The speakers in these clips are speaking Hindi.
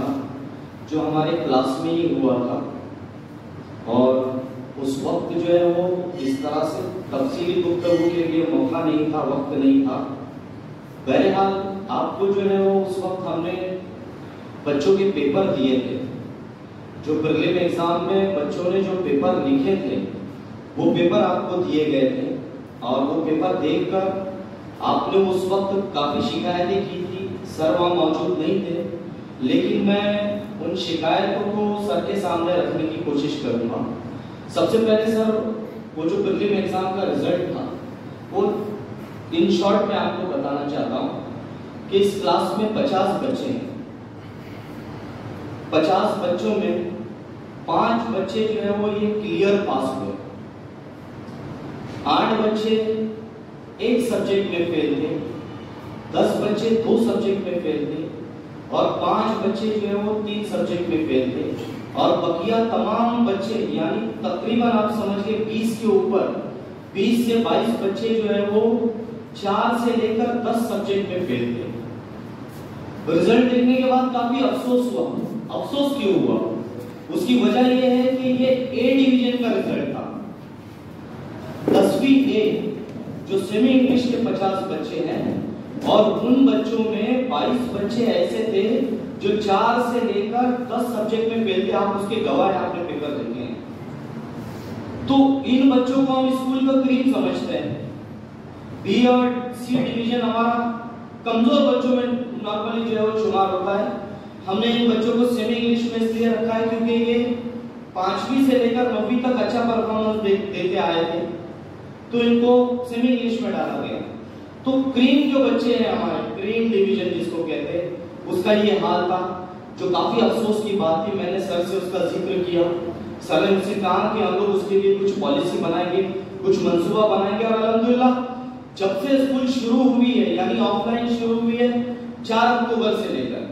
था जो हमारे क्लास में ही हुआ था और उस वक्त जो है वो इस तरह से तफसीली गुफ्तगू के लिए मौका नहीं था, वक्त नहीं था। बहरहाल आपको जो है वो उस वक्त हमने बच्चों के पेपर दिए थे, जो प्रीलिम एग्जाम में बच्चों ने जो पेपर लिखे थे वो पेपर आपको दिए गए थे और वो पेपर देखकर आपने उस वक्त काफ़ी शिकायतें की थी। सर वहाँ मौजूद नहीं थे, लेकिन मैं उन शिकायतों को सर के सामने रखने की कोशिश करूँगा। सबसे पहले सर, वो जो प्रीलिम एग्जाम का रिजल्ट था वो इन शॉर्ट में आपको बताना चाहता हूँ कि इस क्लास में 50 बच्चे हैं। 50 बच्चों में 5 बच्चे जो है वो ये क्लियर पास हुए, 8 बच्चे एक सब्जेक्ट में फेल थे, 10 बच्चे 2 सब्जेक्ट में फेल थे और 5 बच्चे जो है वो 3 सब्जेक्ट में फेल थे और बकिया तमाम बच्चे यानी तकरीबन आप समझिए 20 के ऊपर 20 से 22 बच्चे जो है वो 4 से लेकर 10 सब्जेक्ट में फेल थे। रिजल्ट देखने के बाद काफी अफसोस हुआ। अफसोस क्यों हुआ? उसकी वजह यह है कि ये ए डिवीजन का रिजल्ट था। 10वीं ए जो सेमी इंग्लिश के 50 बच्चे हैं और उन बच्चों में 22 बच्चे ऐसे थे जो 4 से लेकर 10 सब्जेक्ट में फेल थे। आप उसके गवाह हैं, आपने पेपर देखे हैं। तो इन बच्चों को हम स्कूल का क्रीम समझते हैं। बी और सी डिवीजन हमारा कमजोर बच्चों में नॉर्मली जो है वो शुमार होता है। हमने इन बच्चों को सेमी इंग्लिश में इसलिए रखा है क्योंकि ये 5वीं से लेकर 9वीं तक अच्छा परफॉर्मेंस देते आए थे, तो इनको सेमी इंग्लिश में डाला गया। तो क्रीम जो बच्चे हैं हमारे, क्रीम डिवीजन जिसको कहते हैं, उसका ये हाल था, जो काफी अफसोस की बात थी। मैंने सर से उसका जिक्र किया। सर ने मुझसे कहा कि हम लोग उसके लिए कुछ पॉलिसी बनाएंगे, कुछ मंसूबा बनाएंगे और अल्हम्दुलिल्लाह जब से स्कूल शुरू हुई है यानी ऑफलाइन शुरू हुई है 4 अक्टूबर से लेकर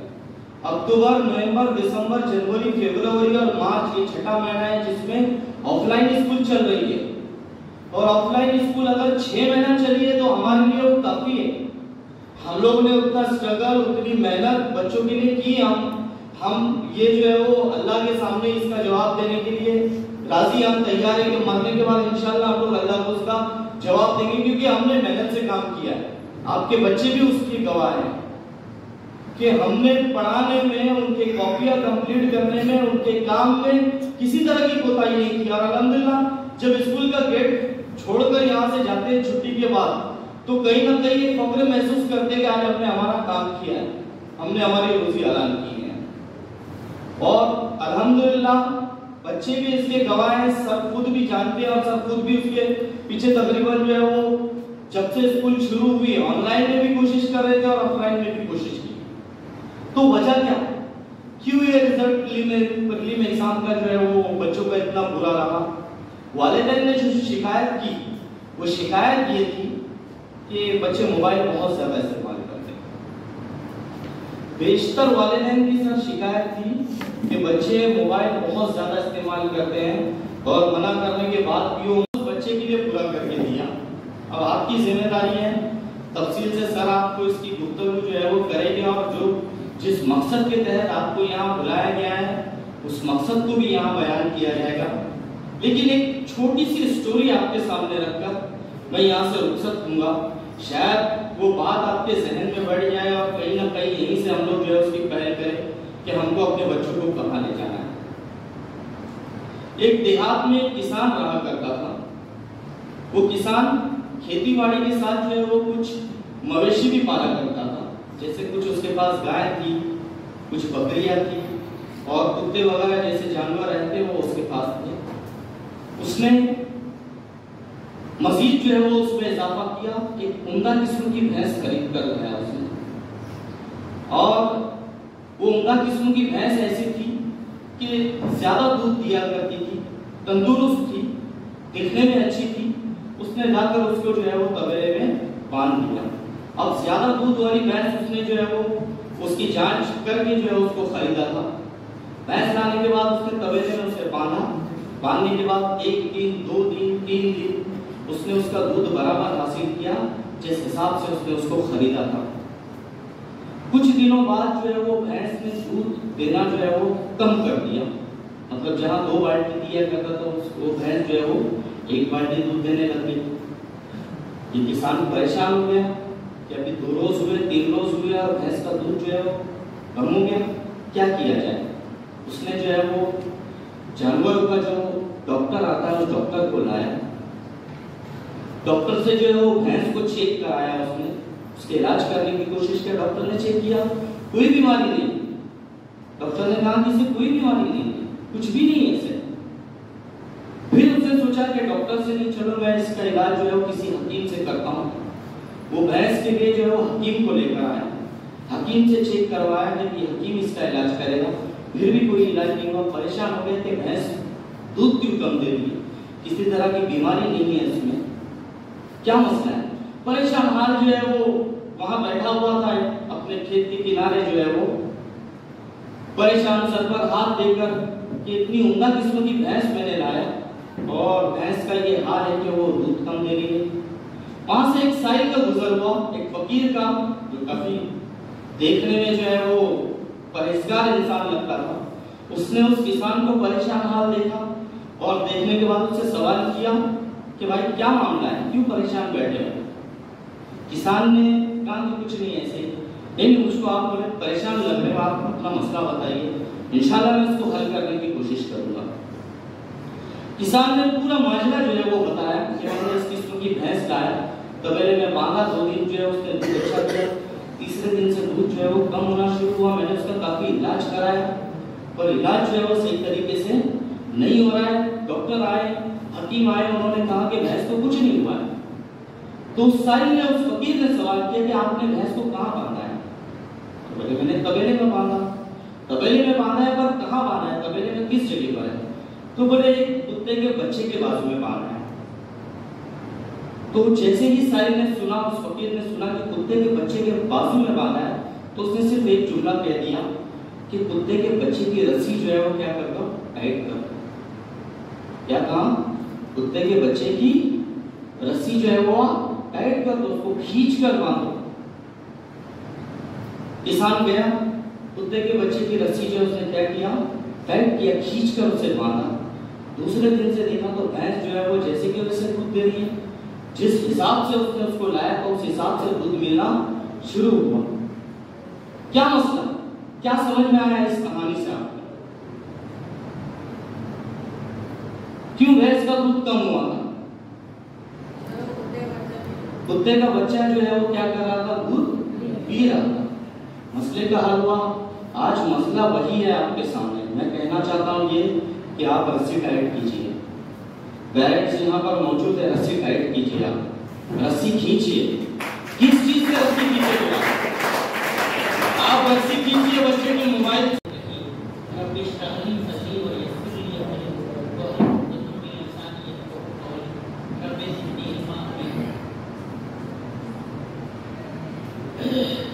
अक्टूबर, नवंबर, दिसंबर, जनवरी, फरवरी और मार्च, ये 6ठा महीना है जिसमें ऑफलाइन स्कूल चल रही है। और ऑफलाइन स्कूल अगर 6 महीना चली है तो हमारे लिए वो काफी है। हम लोग ने उतना स्ट्रगल, उतनी मेहनत बच्चों के लिए की। हम ये जो है वो अल्लाह के सामने इसका जवाब देने के लिए राजी, हम तैयार है कि मरने के बाद इंशाल्लाह हम लोग अल्लाह को उसका जवाब देंगे, क्योंकि हमने मेहनत से काम किया है। आपके बच्चे भी उसकी गवाह हैं कि हमने पढ़ाने में, उनके कॉपियां कंप्लीट करने में, उनके काम में किसी तरह की कोताही नहीं की। और अल्हम्दुलिल्लाह जब स्कूल का गेट छोड़कर यहाँ से जाते हैं छुट्टी के बाद, तो कहीं ना कहीं ये फख्र महसूस करते हैं कि आज हमने हमारा काम किया है, हमने हमारी रोजी हलाल की है। और अल्हम्दुलिल्लाह बच्चे भी इसके गवाह हैं, सब खुद भी जानते हैं और सब खुद भी उसके पीछे तकरीबन जो है वो जब से स्कूल शुरू हुई ऑनलाइन में भी कोशिश कर रहे थे और ऑफलाइन में भी कोशिश की। तो वजह क्या, क्यों ये रिजल्ट प्रीलिम एग्जाम का जो है वो बच्चों का इतना बुरा रहा? वालिदैन ने जो शिकायत की वो शिकायत ये थी कि बच्चे मोबाइल बहुत ज्यादा इस्तेमाल करते हैं। बेशतर वालिदैन की सर शिकायत थी कि बच्चे मोबाइल बहुत ज्यादा इस्तेमाल करते हैं और मना करने के बाद भी वो उस बच्चे के लिए पूरा करके दिया। अब आपकी जिम्मेदारी है, तफसील से सर आपको इसकी गुफ्तगू जो है वो करेंगे और जो जिस मकसद के तहत आपको यहाँ बुलाया गया है उस मकसद को भी यहाँ बयान किया जाएगा। लेकिन एक छोटी सी स्टोरी आपके सामने रखकर मैं यहाँ से रुखसत दूंगा। शायद वो बात आपके जहन में बढ़ जाए और कहीं ना कहीं यहीं से हम लोग जो है उसकी पहल करें कि हमको अपने बच्चों को कहाँ ले जाना है। एक देहात में एक किसान रहा करता था। वो किसान खेतीबाड़ी के साथ जो है वो कुछ मवेशी भी पाला करता था। जैसे कुछ उसके पास गाय थी, कुछ बकरियां थी और कुत्ते वगैरह जैसे जानवर रहते वो उसके पास थे। उसने मजीद जो है वो उसमें इजाफा किया, एक उम्दा किस्म की भैंस खरीद कर लाया उसने। और वो उम्दा किस्म की भैंस ऐसी थी कि ज्यादा दूध दिया करती थी, तंदुरुस्त थी, दिखने में अच्छी थी। उसने जाकर उसको जो है वो तबेले में बांध दिया। अब ज्यादा दूध वाली भैंस उसने जो है वो उसकी जांच करके जो है उसको खरीदा था। भैंस लाने के बाद उसने तबेले में उसे बांधा। बांधने के बाद 1 दिन, 2 दिन, 3 दिन उसने उसका दूध बराबर हासिल किया जिस हिसाब से उसने उसको खरीदा था। कुछ दिनों बाद जो है वो भैंस ने दूध देना जो है वो कम कर दिया। मतलब जहाँ 2 बाल्टी दिया करता था वो भैंस जो है वो 1 बाल्टी दूध देने लग गई। ये किसान परेशान हो गया कि अभी 2 रोज हुए, 3 रोज हुए और भैंस का दूध जो है वो कम हो गया, क्या किया जाए। उसने जो है वो जानवरों का जो डॉक्टर आता है उस डॉक्टर को लाया। डॉक्टर से जो है वो भैंस को चेक कराया, उसने उसके इलाज करने की कोशिश किया। डॉक्टर ने चेक किया, कोई बीमारी नहीं। डॉक्टर ने कहा कि इसे कोई बीमारी नहीं, कुछ भी नहीं है इसे। फिर उसने सोचा कि डॉक्टर से नहीं, चलो मैं इसका इलाज जो है वो किसी हकीम से करता हूँ। वो भैंस के लिए जो है वो हकीम को लेकर आया, हकीम से चेक करवाया कि हकीम इसका इलाज करेगा। फिर भी कोई इलाज नहीं हुआ। परेशान हो गए कि भैंस दूध क्यों कम दे रही है, किसी तरह की बीमारी नहीं है इसमें, क्या मसला है। परेशान हाल जो है वो वहां बैठा हुआ था अपने खेत के किनारे, जो है वो परेशान सर पर हाथ देकर कि इतनी उम्दा किस्म की भैंस मैंने लाया और भैंस का ये हाल है कि वो दूध कम दे रही है। वहां से एक साहिल का गुजर हुआ, एक फकीर का, जो काफी देखने में जो है वो परहेजगार इंसान लगता था। उसने उस किसान को परेशान हाल देखा और देखने के बाद उससे सवाल किया कि भाई क्या मामला है, क्यों परेशान बैठे हो। किसान ने कहा कि कुछ नहीं, ऐसे ही मुझको आप बोले परेशान लग रहे हो, आप अपना मसला बताइए, इंशाल्लाह मैं इसको हल करने की कोशिश करूंगा। किसान ने पूरा माजरा जो है वो बताया कि मैंने इस किस्म की भैंस लाया, तबेले में बांधा, 2 दिन जो है उसने दूध अच्छा दिया, तीसरे दिन से दूध जो है वो कम होना शुरू हुआ। मैंने उसका काफी इलाज कराया पर इलाज जो है वो सही तरीके से नहीं हो रहा है। डॉक्टर आए, हकीम आए, उन्होंने कहा कि भैंस को कुछ नहीं हुआ है। तो उस साहिल ने, उस फकीर ने सवाल किया कि आपने भैंस को कहाँ बांधा है। तो बोले मैंने तबेले में बांधा। तबेले में बांधा है, पर कहाँ बांधा है, तबेले में किस जगह पर है। तो बोले एक कुत्ते के बच्चे के बाजू में बांधा है। तो जैसे ही साहिल ने सुना, उस फकीर ने सुना कि कुत्ते के बच्चे के बाजू में बांधा है, तो उसने सिर्फ एक जुमला कह दिया कि कुत्ते के बच्चे की रस्सी जो है वो क्या कर दो, टाइट कर दो। क्या कहा, कुत्ते के बच्चे की रस्सी जो है वो टाइट कर दो, उसको खींच कर बांधो। किसान गया, कुत्ते के बच्चे की रस्सी जो उसने क्या किया, टाइट किया, खींच कर उसे बांधा। दूसरे दिन से देखा तो भैंस जो है वो जैसे कि वैसे दूध दे रही है, जिस हिसाब से उसने उसको लाया था उस हिसाब से दूध मिलना शुरू हुआ। क्या मसला, क्या समझ में आया इस कहानी से आपको? क्यों भैंस का दूध कम हुआ था? कुत्ते का बच्चा जो है वो क्या कर रहा था, दूध पी रहा था। मसले का हल हुआ। आज मसला वही है आपके सामने। मैं कहना चाहता हूं ये कि आप रस्सी टाइट कीजिए, बैरेक्स यहाँ पर मौजूद है, रस्सी टाइट कीजिए, आप रस्सी खींचिए। किस चीज से रस्सी खींचिए? आप रस्सी खींचिए बच्चे के मोबाइल।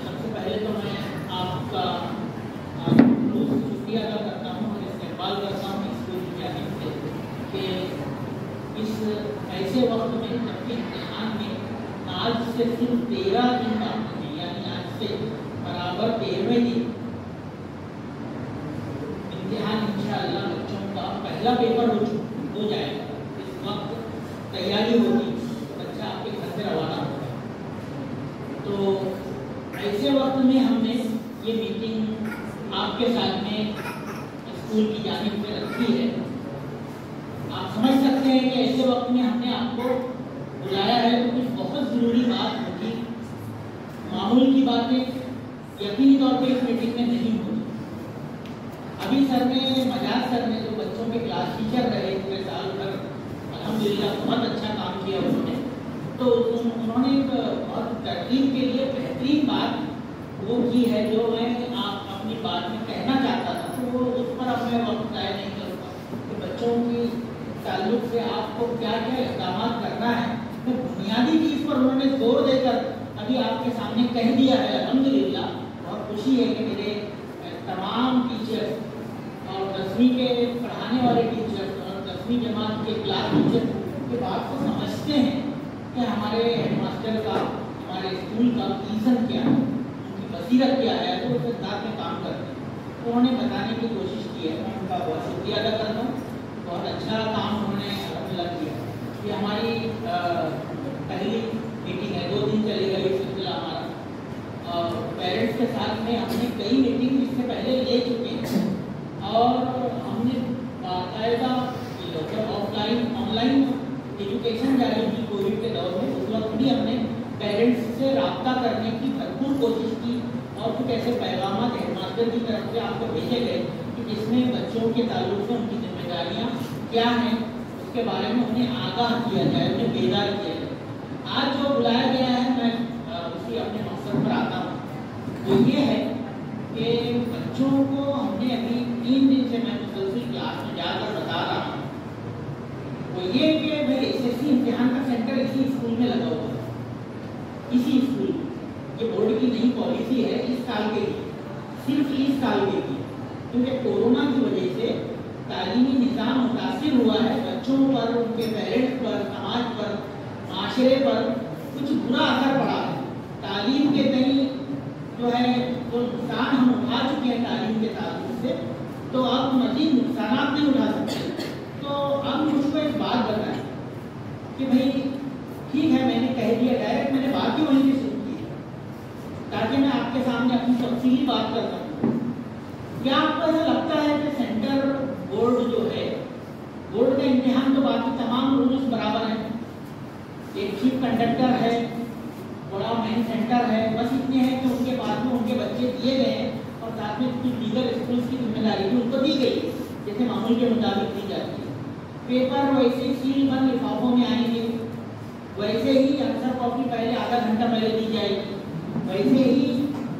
सबसे पहले तो मैं आपका शुक्रिया अदा करता हूँ और इस्तेमाल करता हूँ स्कूल की जानिब से कि इस ऐसे वक्त में, जबकि इम्तिहान में आज से सिर्फ 13 दिन बाकी हैं, यानी आज से बराबर 13वें दिन इम्तिहान इंशाअल्लाह बच्चों का पहला पेपर हो जाएगा। इस वक्त तैयारी होगी, बच्चा आपके घर से रवाना होगा। तो ऐसे वक्त में हमने ये मीटिंग आपके साथ में स्कूल की जानिब से रखी है। आप समझ सकते हैं कि ऐसे वक्त में हमने आपको बुलाया है तो कुछ बहुत ज़रूरी बात होगी। मामूल की बातें यकीनी तौर पे इस मीटिंग में नहीं होगी। अभी सर ने, मजाज सर ने, जो बच्चों के क्लास टीचर रहे पूरे साल भर, अल्हम्दुलिल्लाह बहुत अच्छा काम किया उन्होंने। तो उन्होंने एक बहुत तरकीब के लिए बेहतरीन बात वो की है जो मैं आप अपनी बात में कहना चाहता था। तो वो उस पर अब मैं वक्त ज़ाया नहीं करूँगा कि बच्चों की ताल्लुक से आपको क्या क्या इक़दाम करना है। तो बुनियादी चीज़ पर उन्होंने जोर देकर अभी आपके सामने कह दिया है। अल्हम्दुलिल्लाह बहुत खुशी है कि मेरे तमाम टीचर्स और 10वीं के पढ़ाने वाले टीचर्स और 10वीं जमात के क्लास टीचर की बात को समझते हैं कि हमारे हेडमास्टर का, हमारे स्कूल का विज़न क्या है, उनकी बसीरत क्या है, तो उसके साथ में काम करते हैं। उन्होंने बताने की कोशिश की है, मैं उनका बहुत शुक्रिया अदा करता हूँ। बहुत अच्छा काम उन्होंने अलग किया। ये हमारी पहली मीटिंग है, 2 दिन चलेगा ये सिलसिला हमारा। पेरेंट्स के साथ में हमने कई मीटिंग इससे पहले ले चुके हैं और हमने बाकायदा जब ऑफलाइन ऑनलाइन एजुकेशन जारी की कोविड के दौर में, उस वक्त भी हमने पेरेंट्स से रब्ता करने की भरपूर कोशिश की और कुछ ऐसे पैगाम हेडमास्टर की तरफ से आपको भेजे गए कि जिसमें बच्चों के ताल्लुक से उनकी जिम्मेदारियाँ क्या हैं उसके बारे में उन्हें आगाह किया जाए, उन्हें बेदार किया जाए। आज जो बुलाया गया है, मैं उसी अपने मकसद पर आता हूँ, वो ये है कि बच्चों को हमने अभी 3 दिन से मैं मुसलसल क्लास में जाकर बता रहा हूँ, वो ये कि भाई SSC इम्तिहान का सेंटर इसी स्कूल में लगा हुआ है, इसी स्कूल में। ये बोर्ड की नई पॉलिसी है इस साल के लिए, सिर्फ इस साल के लिए, क्योंकि कोरोना की वजह से तालीमी निज़ाम मुतासिर हुआ है। बच्चों पर, उनके पेरेंट्स पर, समाज पर, माशरे पर कुछ बुरा असर पड़ा है। तालीम के कई जो है जो नुकसान हम उठा चुके हैं तालीम के ताल्लुक से, तो अब मज़ीद नुकसान नहीं उठा सकते। तो अब मुझको एक बात बताएं कि भाई ठीक है, मैंने कह दिया, डायरेक्ट मैंने बात ही वहीं से शुरू की है ताकि मैं आपके सामने अपनी तफसीली बात कर सकूँ। क्या आपको ऐसा लगता है कि सेंटर बोर्ड जो है, बोर्ड का इम्तिहान तो बाकी तमाम रूल्स बराबर हैं, एक चीफ कंडक्टर है, बड़ा मेन सेंटर है, बस इतने हैं कि उनके बाद में उनके बच्चे दिए गए हैं और साथ में कुछ दीगर स्कूल की जिम्मेदारी भी उनको दी गई जैसे मामूल के मुताबिक दी जाती है। पेपर वैसे सील बंद लिफाफों में आएंगे, वैसे ही आंसर कॉपी पहले आधा घंटा पहले दी जाएगी, वैसे ही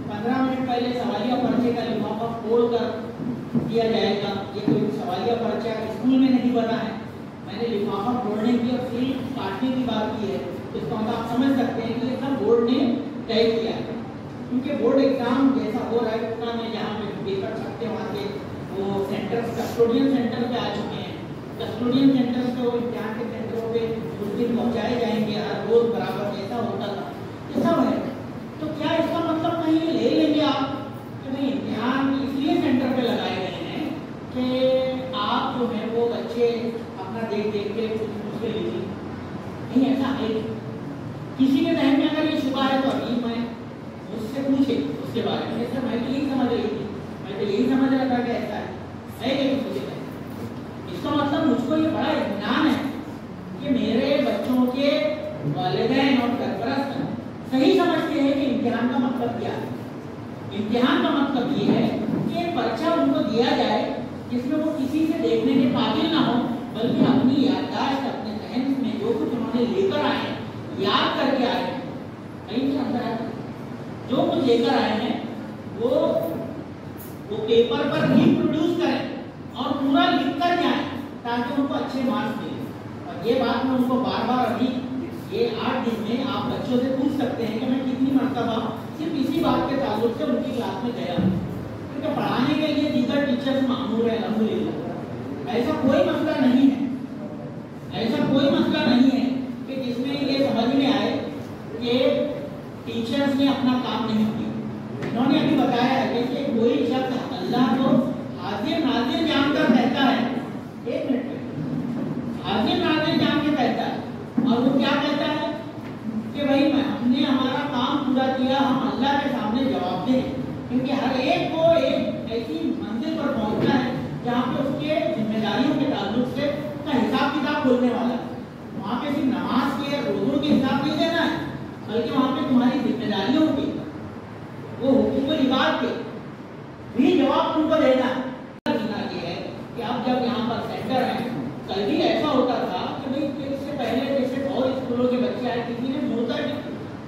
15 मिनट पहले सवालिया पर्चे का लिफाफा खोल कर दिया जाएगा। ये कोई सवालिया पर्चा स्कूल में नहीं बना है, मैंने लिफाफा खोलने की और सील काटने की बात की है, तो इसका मतलब आप समझ सकते हैं कि ये सब बोर्ड ने तय किया है। क्योंकि बोर्ड एग्जाम जैसा हो रहा है पूना में, जहाँ पे पेपर छपते वहाँ के वो सेंटर कस्टोडियन सेंटर पे आ चुके हैं। कस्टोडियन सेंटर पे वो इम्तिहान के सेंटरों पे उस दिन पहुँचाए जाएंगे, हर रोज बराबर जैसा होता था ये सब है। तो क्या इसका मतलब कहीं ले लेंगे आप कि नहीं इम्तिहान इसलिए सेंटर पे लगाए गए हैं कि आप जो है वो बच्चे अपना देख देख के कुछ के लीजिए? नहीं, ऐसा है। किसी के जहन में अगर ये शुबा है तो अभी मैं मुझसे पूछे उसके बारे में, ऐसा मैं तो यही समझ रही थी, मैं तो यही समझ रहा था कि ऐसा है कि मुझे इसका मतलब मुझको ये बड़ा इत्मीनान है कि मेरे बच्चों के वालिदैन और सरपरस्त सही समझते हैं कि इम्तिहान का मतलब क्या है। इम्तिहान का मतलब ये है कि एक पर्चा उनको दिया जाए जिसमें वो किसी से देखने के काबिल ना हो, बल्कि अपनी याददाश्त, अपने जहन में जो कुछ उन्होंने लेकर आए हैं, याद करके आए हैं, कहीं से अंदर आए जो कुछ लेकर आए हैं वो पेपर पर रिप्रोड्यूस करें और पूरा लिख कर जाए ताकि उनको अच्छे मार्क्स मिले। और ये बात मैं उनको बार बार अभी ये 8 दिन में आप बच्चों से पूछ सकते हैं कि मैं कितनी मरतबा सिर्फ इसी बात के ताल्लुक से उनकी क्लास में गया, क्योंकि पढ़ाने के लिए दीगर टीचर्स मामूर है अल्हम्दुलिल्लाह। ऐसा कोई मसला नहीं है, ऐसा कोई मसला नहीं है कि जिसमें ये समझ में आए कि टीचर्स ने अपना काम नहीं किया। इन्होंने अभी बताया है कि कोई शख्स अल्लाह को हाजिर नाजिर जानकर कहता है, 1 मिनट में हाजिर नाजिर जान के कहता है, और वो क्या कहता है कि भाई हमने हमारा काम पूरा किया, हम अल्लाह के सामने जवाब दें, क्योंकि हर एक को एक ऐसी मंजिल पर पहुंचना है जहाँ पे उसके जिम्मेदारियों के ताल्लुक से का हिसाब किताब खोलने वाला है। वहाँ पे सिर्फ नमाज के रोजों के हिसाब नहीं देना है, बल्कि वहाँ पे तुम्हारी जिम्मेदारियों के, वो हुकूम लिबास के भी जवाब तुमको देना है। ये है कि अब जब यहाँ पर सेंटर है, कल भी ऐसा होता था कि भाई इससे पहले जैसे और स्कूलों के बच्चे आए, किसी ने मुड़कर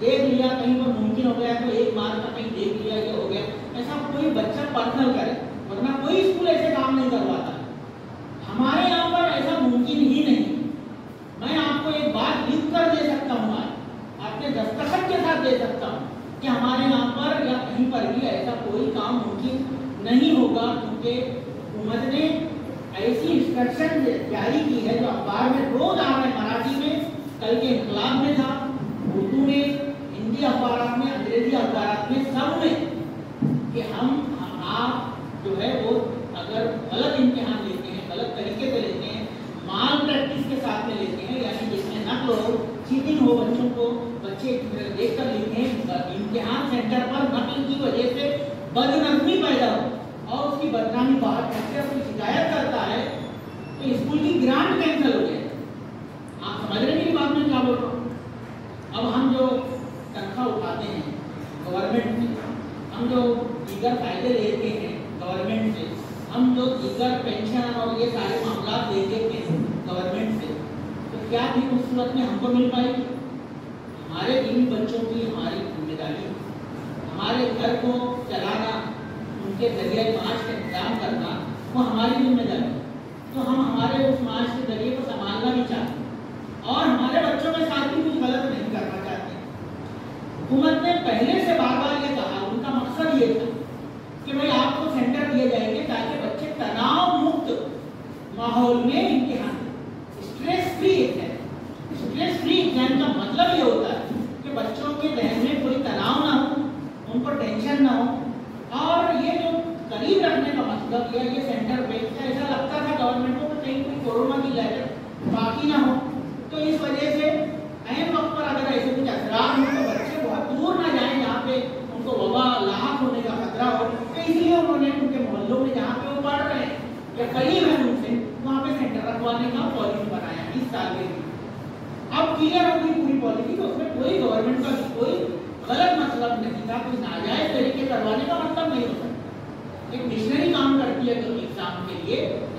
देख लिया, कहीं पर मुमकिन हो गया तो 1 मार्क का कहीं देख लिया, ये हो गया, ऐसा कोई बच्चा पर्सनल करे, वरना कोई स्कूल ऐसे काम नहीं करवाता। हमारे यहाँ पर ऐसा मुमकिन ही नहीं। मैं आपको एक बात लिख कर दे सकता हूँ, आज अपने दस्तखत के साथ दे सकता हूँ कि हमारे यहाँ पर या कहीं पर भी ऐसा कोई काम मुमकिन नहीं होगा, क्योंकि हुकूमत ने ऐसी इंस्ट्रक्शन जारी की है जो अखबार में रोज आ रहे हैं, मराठी में, कल के इनकलाब में था, उर्दू में, हिंदी अखबार में, अंग्रेजी अखबार में, सब में, कि हम आप जो है वो अगर गलत इम्तिहान लेते हैं, गलत तरीके से लेते हैं, माल प्रैक्टिस के साथ में लेते हैं, यानी जिसमें नकल हो, चीटिंग हो, बच्चों को बच्चे देख कर लिखे इम्तिहान सेंटर पर नकल की वजह से बदनज़मी पैदा हो और उसकी बदनामी बाहर टीचर को शिकायत करता है तो स्कूल की ग्रांट कैंसिल हो जाए। आप समझ रहे हैं मेरी बात में क्या बोल रहा हूँ? अब हम जो तनख्वाह उठाते हैं गवर्नमेंट से, हम जो दीगर फायदे लेते हैं गवर्नमेंट से, हम जो दीगर पेंशन और ये सारे मामला लेते हैं गवर्नमेंट से, तो क्या भी उस सूरत में हमको मिल पाएगी? हमारे इन बच्चों की हमारी जिम्मेदारी, हमारे घर को चलाना, उनके जरिए माश का इंतजाम करना, वो हमारी जिम्मेदारी। तो हम हमारे उस माश के जरिए को संभालना भी चाहते हैं और हमारे बच्चों के साथ भी कुछ गलत नहीं करना चाहते। हुकूमत ने पहले से बार बार ये कहा, उनका मकसद ये था कि भाई आपको सेंटर दिए जाएंगे ताकि बच्चे तनाव मुक्त माहौल में इम्तिहान, stress free exam. Stress free exam का मतलब ये होता है कि बच्चों के जहन में कोई तनाव ना हो, उनको टेंशन ना हो। और ये जो करीब रखने का मतलब या ये सेंटर पे ऐसा लगता था गवर्नमेंट को कहीं कोई कोरोना की लहर बाकी ना हो, तो इस वजह से ऐन वक्त पर अगर ऐसे कुछ असरार हो तो बच्चे बहुत दूर ना जाएं जहाँ पे उनको वबा लाहक होने का खतरा हो। तो इसलिए उन्होंने उनके मोहल्लों में जहाँ पे वो पढ़ रहे हैं या करीब है उनसे, वहाँ पे सेंटर रखवाने का पॉलिसी बनाया 20 साल के लिए। अब क्लियर हो गई पूरी पॉलिसी, तो उसमें कोई गवर्नमेंट का कोई गलत मतलब नहीं था, कोई नाजायज तरीके करवाने का मतलब नहीं होता। एक मिशनरी काम करती है तो एग्जाम के लिए,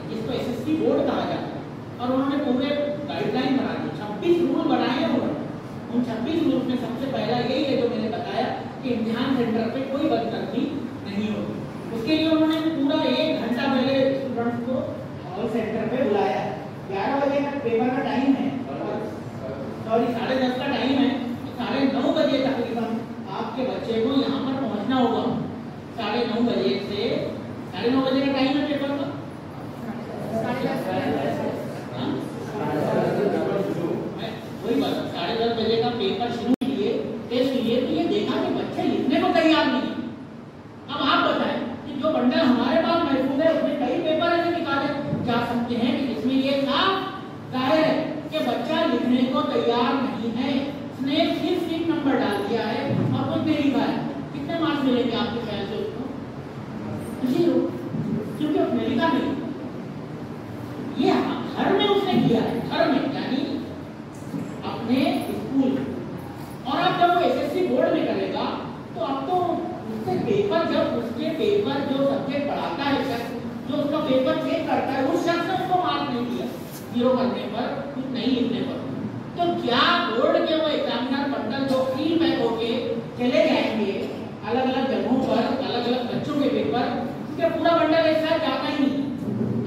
जिसको एसएससी बोर्ड कहा जाता है, और उन्होंने पूरे गाइडलाइन बना दी, 26 रूल बनाए हैं उन्होंने। उन 26 रूल में सबसे पहला यही है जो मैंने बताया कि इम्तिहान सेंटर पे कोई बदतमीजी नहीं होगी। उसके लिए उन्होंने पूरा 1 घंटा पहले स्टूडेंट्स को हॉल सेंटर पे बुलाया। 11 बजे का पेपर का टाइम है, सॉरी 10:30 का टाइम है, तो 9:30 बजे तकरीबन आपके बच्चे को यहाँ पर पहुँचना होगा। 9:30 बजे से 9:30 बजे का टाइम है पेपर का, वही बात 10:30 बजे का पेपर शुरू किए, टेस्ट लिए, तो ये देखा कि बच्चे लिखने को तैयार नहीं। अब आप बताएं कि जो बंडल हमारे पास महफूज है उसमें कई पेपर ऐसे निकाले जा सकते हैं कि जिसमें ये साफ जाहिर है कि बच्चा लिखने को तैयार नहीं है, उसने सिर्फ 1 नंबर डाल दिया है और कुछ नहीं लिखा है। कितने मार्क्स मिलेंगे आपके ख्याल से उसको? 0, क्योंकि उसने लिखा नहीं। ये घर में उसने किया है, घर में यानी अपने स्कूल। और अब जब वो एसएससी बोर्ड में करेगा तो अब तो उसके पेपर, जब उसके पेपर जो सब्जेक्ट पढ़ाता है शख्स, जो उसका पेपर चेक करता है, उस शख्स ने उसको मार्क नहीं दिया 0 करने पर, कुछ नहीं लिखने पर, तो क्या बोर्ड के वो एग्जामिनर बंडल जो फील्ड बैक होके चले जाएंगे अलग अलग जगहों पर, अलग अलग बच्चों के पेपर, उसके पूरा बंडल एक साथ जाता ही नहीं।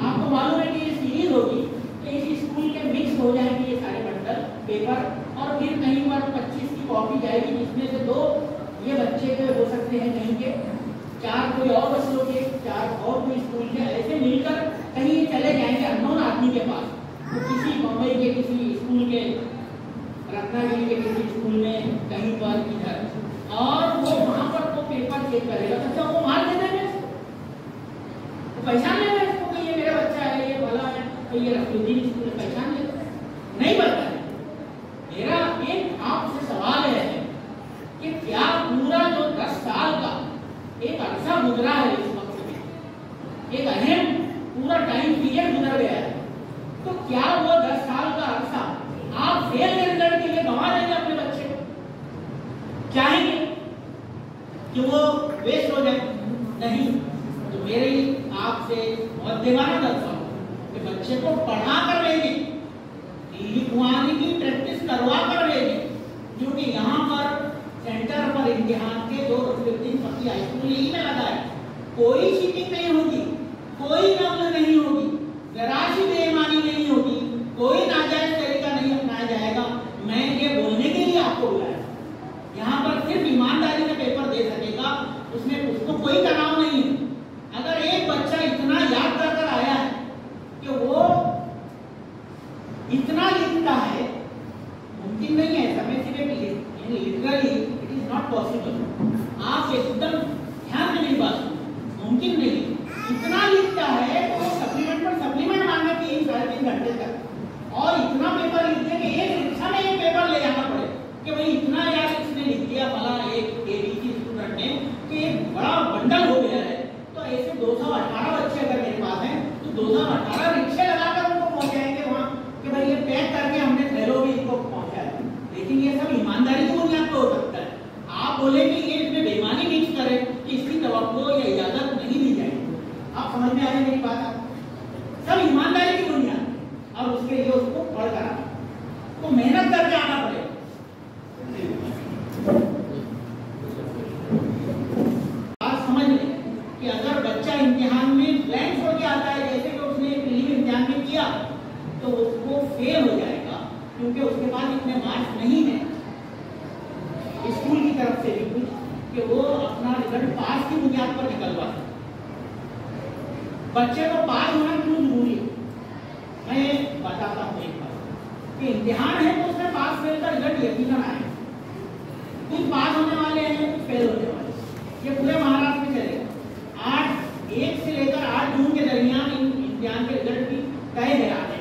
आपको मालूम है कि ये सीरीज होगी कि इस स्कूल के मिक्स हो जाएंगे ये सारे बंडल पेपर, और फिर कहीं पर 25 की कॉपी जाएगी, जिसमें से 2 ये बच्चे के हो सकते हैं, कहीं के 4 कोई और बच्चों के, 4 और कोई स्कूल के, ऐसे मिलकर कहीं ये चले जाएंगे अननोन आदमी के पास। तो किसी मुंबई के किसी स्कूल के, रत्नागिरी के किसी स्कूल में, कहीं पर इधर, और वो वहां पर तो पेपर चेक करेगा, बच्चा वो मार दे देंगे, तो पहचान लेगा इसको कि ये मेरा बच्चा है, ये वाला है, तो ये रफीउद्दीन स्कूल पहचान लेगा। नहीं पता है। मेरा एक आपसे सवाल है कि क्या पूरा जो 10 साल का एक अरसा गुजरा है इस वक्त में, एक अहम पूरा टाइम पीरियड गुजर गया है, तो क्या वो 10 साल का अरसा आप फेल रिजल्ट के लिए गंवा देंगे अपने बच्चे को? चाहेंगे कि वो वेस्ट हो जाए? नहीं। तो मेरे आपसे बहुत दीवाना दर्शा कि बच्चे को पढ़ा कर भेजें, लिखवाने की प्रैक्टिस करवा कर भेजें, क्योंकि यहाँ पर सेंटर पर इम्तिहान के 2 दिन पक्की हाई स्कूल यही में लगा है, कोई चीटिंग नहीं होगी, कोई नकल नहीं होगी, जरा सी बेईमानी नहीं होगी, कोई नाजायज तरीका नहीं अपनाया जाएगा। मैं ये बोलने के लिए आपको बुलाया, यहाँ पर सिर्फ ईमानदारी से पेपर दे सकेगा, उसमें उसको कोई तनाव नहीं है। अगर एक बच्चा इतना याद कर आया है कि वो इतना लिखता है, मुमकिन नहीं है, समय से literally it is not possible. आप एकदम ध्यान से मेरी बात सुनो, मुमकिन नहीं सब ईमानदारी की बुनियाद और उसके लिए उसको पढ़ कर आना, तो मेहनत करके आना पड़ेगा। बात समझ लें कि अगर बच्चा इम्तिहान में ब्लैंक छोड़ के आता है, जैसे कि उसने प्रीलिम इम्तिहान में किया, तो उसको फेल हो जाएगा, क्योंकि उसके पास इतने मार्क्स नहीं है स्कूल की तरफ से भी कुछ कि वो अपना रिजल्ट पास की बुनियाद पर निकलवा सके। बच्चे को पास होना क्यों जरूरी है, मैं बताता हूँ एक बात कि इम्तिहान है तो उसमें पास फेल का रिजल्ट यकीनन आए, कुछ पास होने वाले हैं, कुछ फेल होने वाले, ये पूरे महाराष्ट्र में चलेगा। 1 से लेकर 8 जून के दरमियान इम्तिहान के रिजल्ट भी तय है आने।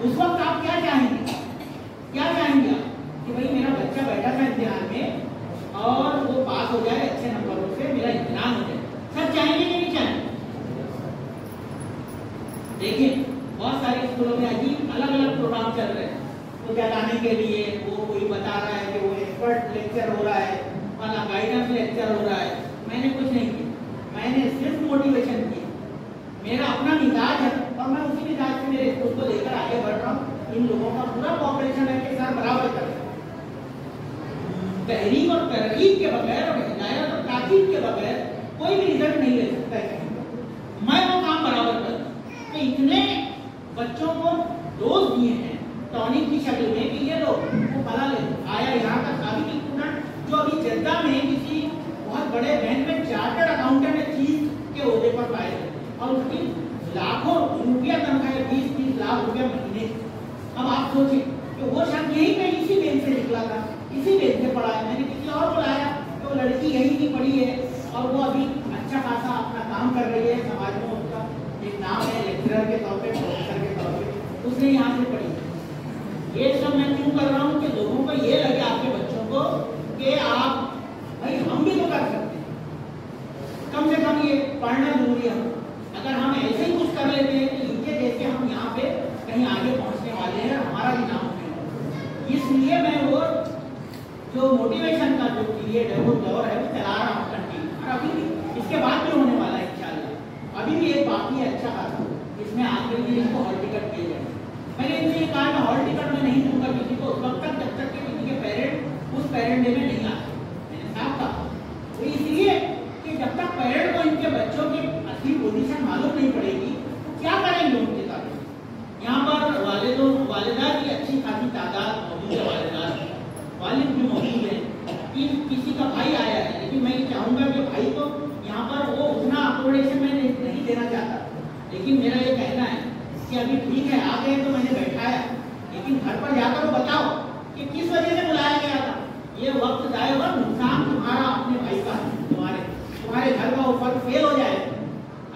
उस वक्त आप क्या चाहेंगे, क्या चाहेंगे आप कि भाई मेरा बच्चा बैठा था इम्तिहान में और वो पास हो जाए अच्छे नंबरों से, मेरा इम्तिहान हो जाए, सब चाहेंगे कि नहीं चाहेंगे? देखिए बहुत सारे स्कूलों में अजीब अलग अलग प्रोग्राम चल रहे हैं, तो जताने के लिए वो कोई बता रहा है कि वो एक्सपर्ट लेक्चर हो रहा है, वाला गाइडेंस लेक्चर हो रहा है। मैंने कुछ नहीं किया, मैंने सिर्फ मोटिवेशन किया, मेरा अपना मिजाज है और मैं उसी मिजाज से मेरे स्कूल को लेकर आगे बढ़ रहा हूँ। इन लोगों का पूरा कॉपरेशन है कि सर बराबर कर, तहरीक और तरगीब के बगैर और हिदायत और ताकीद के बगैर कोई भी रिजल्ट नहीं ले सकता है। मैं वो काम बराबर कर, तो इतने बच्चों को डोज दिए हैं टॉनिक की शक्ल में कि ये लोग वो पढ़ा ले आया। यहाँ का साबिक स्टूडेंट जो अभी जद्दा में किसी बहुत बड़े बैंक में चार्टर्ड अकाउंटेंट चीज के ओहदे पर पाए और उसकी लाखों रुपया तनख्वाह है, 20-30 लाख रुपया महीने। अब आप सोचें कि वो शख्स यही पे इसी बैंक से निकला था, इसी बैंक से पढ़ा है। मैंने किसी और को लाया तो लड़की यही की पढ़ी है और वो अभी अच्छा खासा अपना काम कर रही है, समाज में उसका एक नाम है, लेक्चरर के तौर पे, प्रोफेसर के तौर पे उसने यहाँ से पढ़ी। ये सब मैं क्यों कर रहा हूँ कि लोगों को ये लगे, आपके बच्चों को, कि आप भाई हम भी तो कर सकते हैं, कम से कम ये पढ़ना जरूरी है। अगर हम ऐसे ही कुछ कर लेते हैं कि इनके जैसे हम यहाँ पे कहीं आगे पहुँचने वाले हैं, हमारा भी नाम है। इसलिए मैं वो जो मोटिवेशन का जो पीरियड है, वो दौर है, वो चला रहा हूँ कंटिन्यू, और अभी भी इसके बाद भी होने वाला है इंशाल्लाह। अभी भी एक बाकी है अच्छा खासा, इसमें आखिर में इसको हॉल टिकट दिए जाए। मैंने इनसे कहा मैं हॉल टिकट में नहीं दूंगा किसी को उस वक्त तक जब तक कि किसी के पेरेंट उस पेरेंट डे में नहीं आते। मैंने साफ कहा, तो इसलिए कि जब तक पेरेंट को इनके बच्चों की असली पोजीशन मालूम नहीं पड़ेगी तो क्या करेंगे उनके साथ। यहाँ पर वालिदों वालिदा की अच्छी खासी तादाद मौजूद है, वालिद भी मौजूद है। किसी का भाई आया है, लेकिन मैं ये चाहूँगा कि भाई को यहाँ पर वो उतना अकोमोडेशन में नहीं देना चाहता, लेकिन मेरा ये कहना है कि अभी ठीक है आ गए तो मैंने बैठाया, लेकिन घर पर जाकर वो बताओ कि किस वजह से बुलाया गया था। ये वक्त जाएगा, नुकसान तुम्हारा अपने भाई का, तुम्हारे घर का ऊपर फेल हो जाए।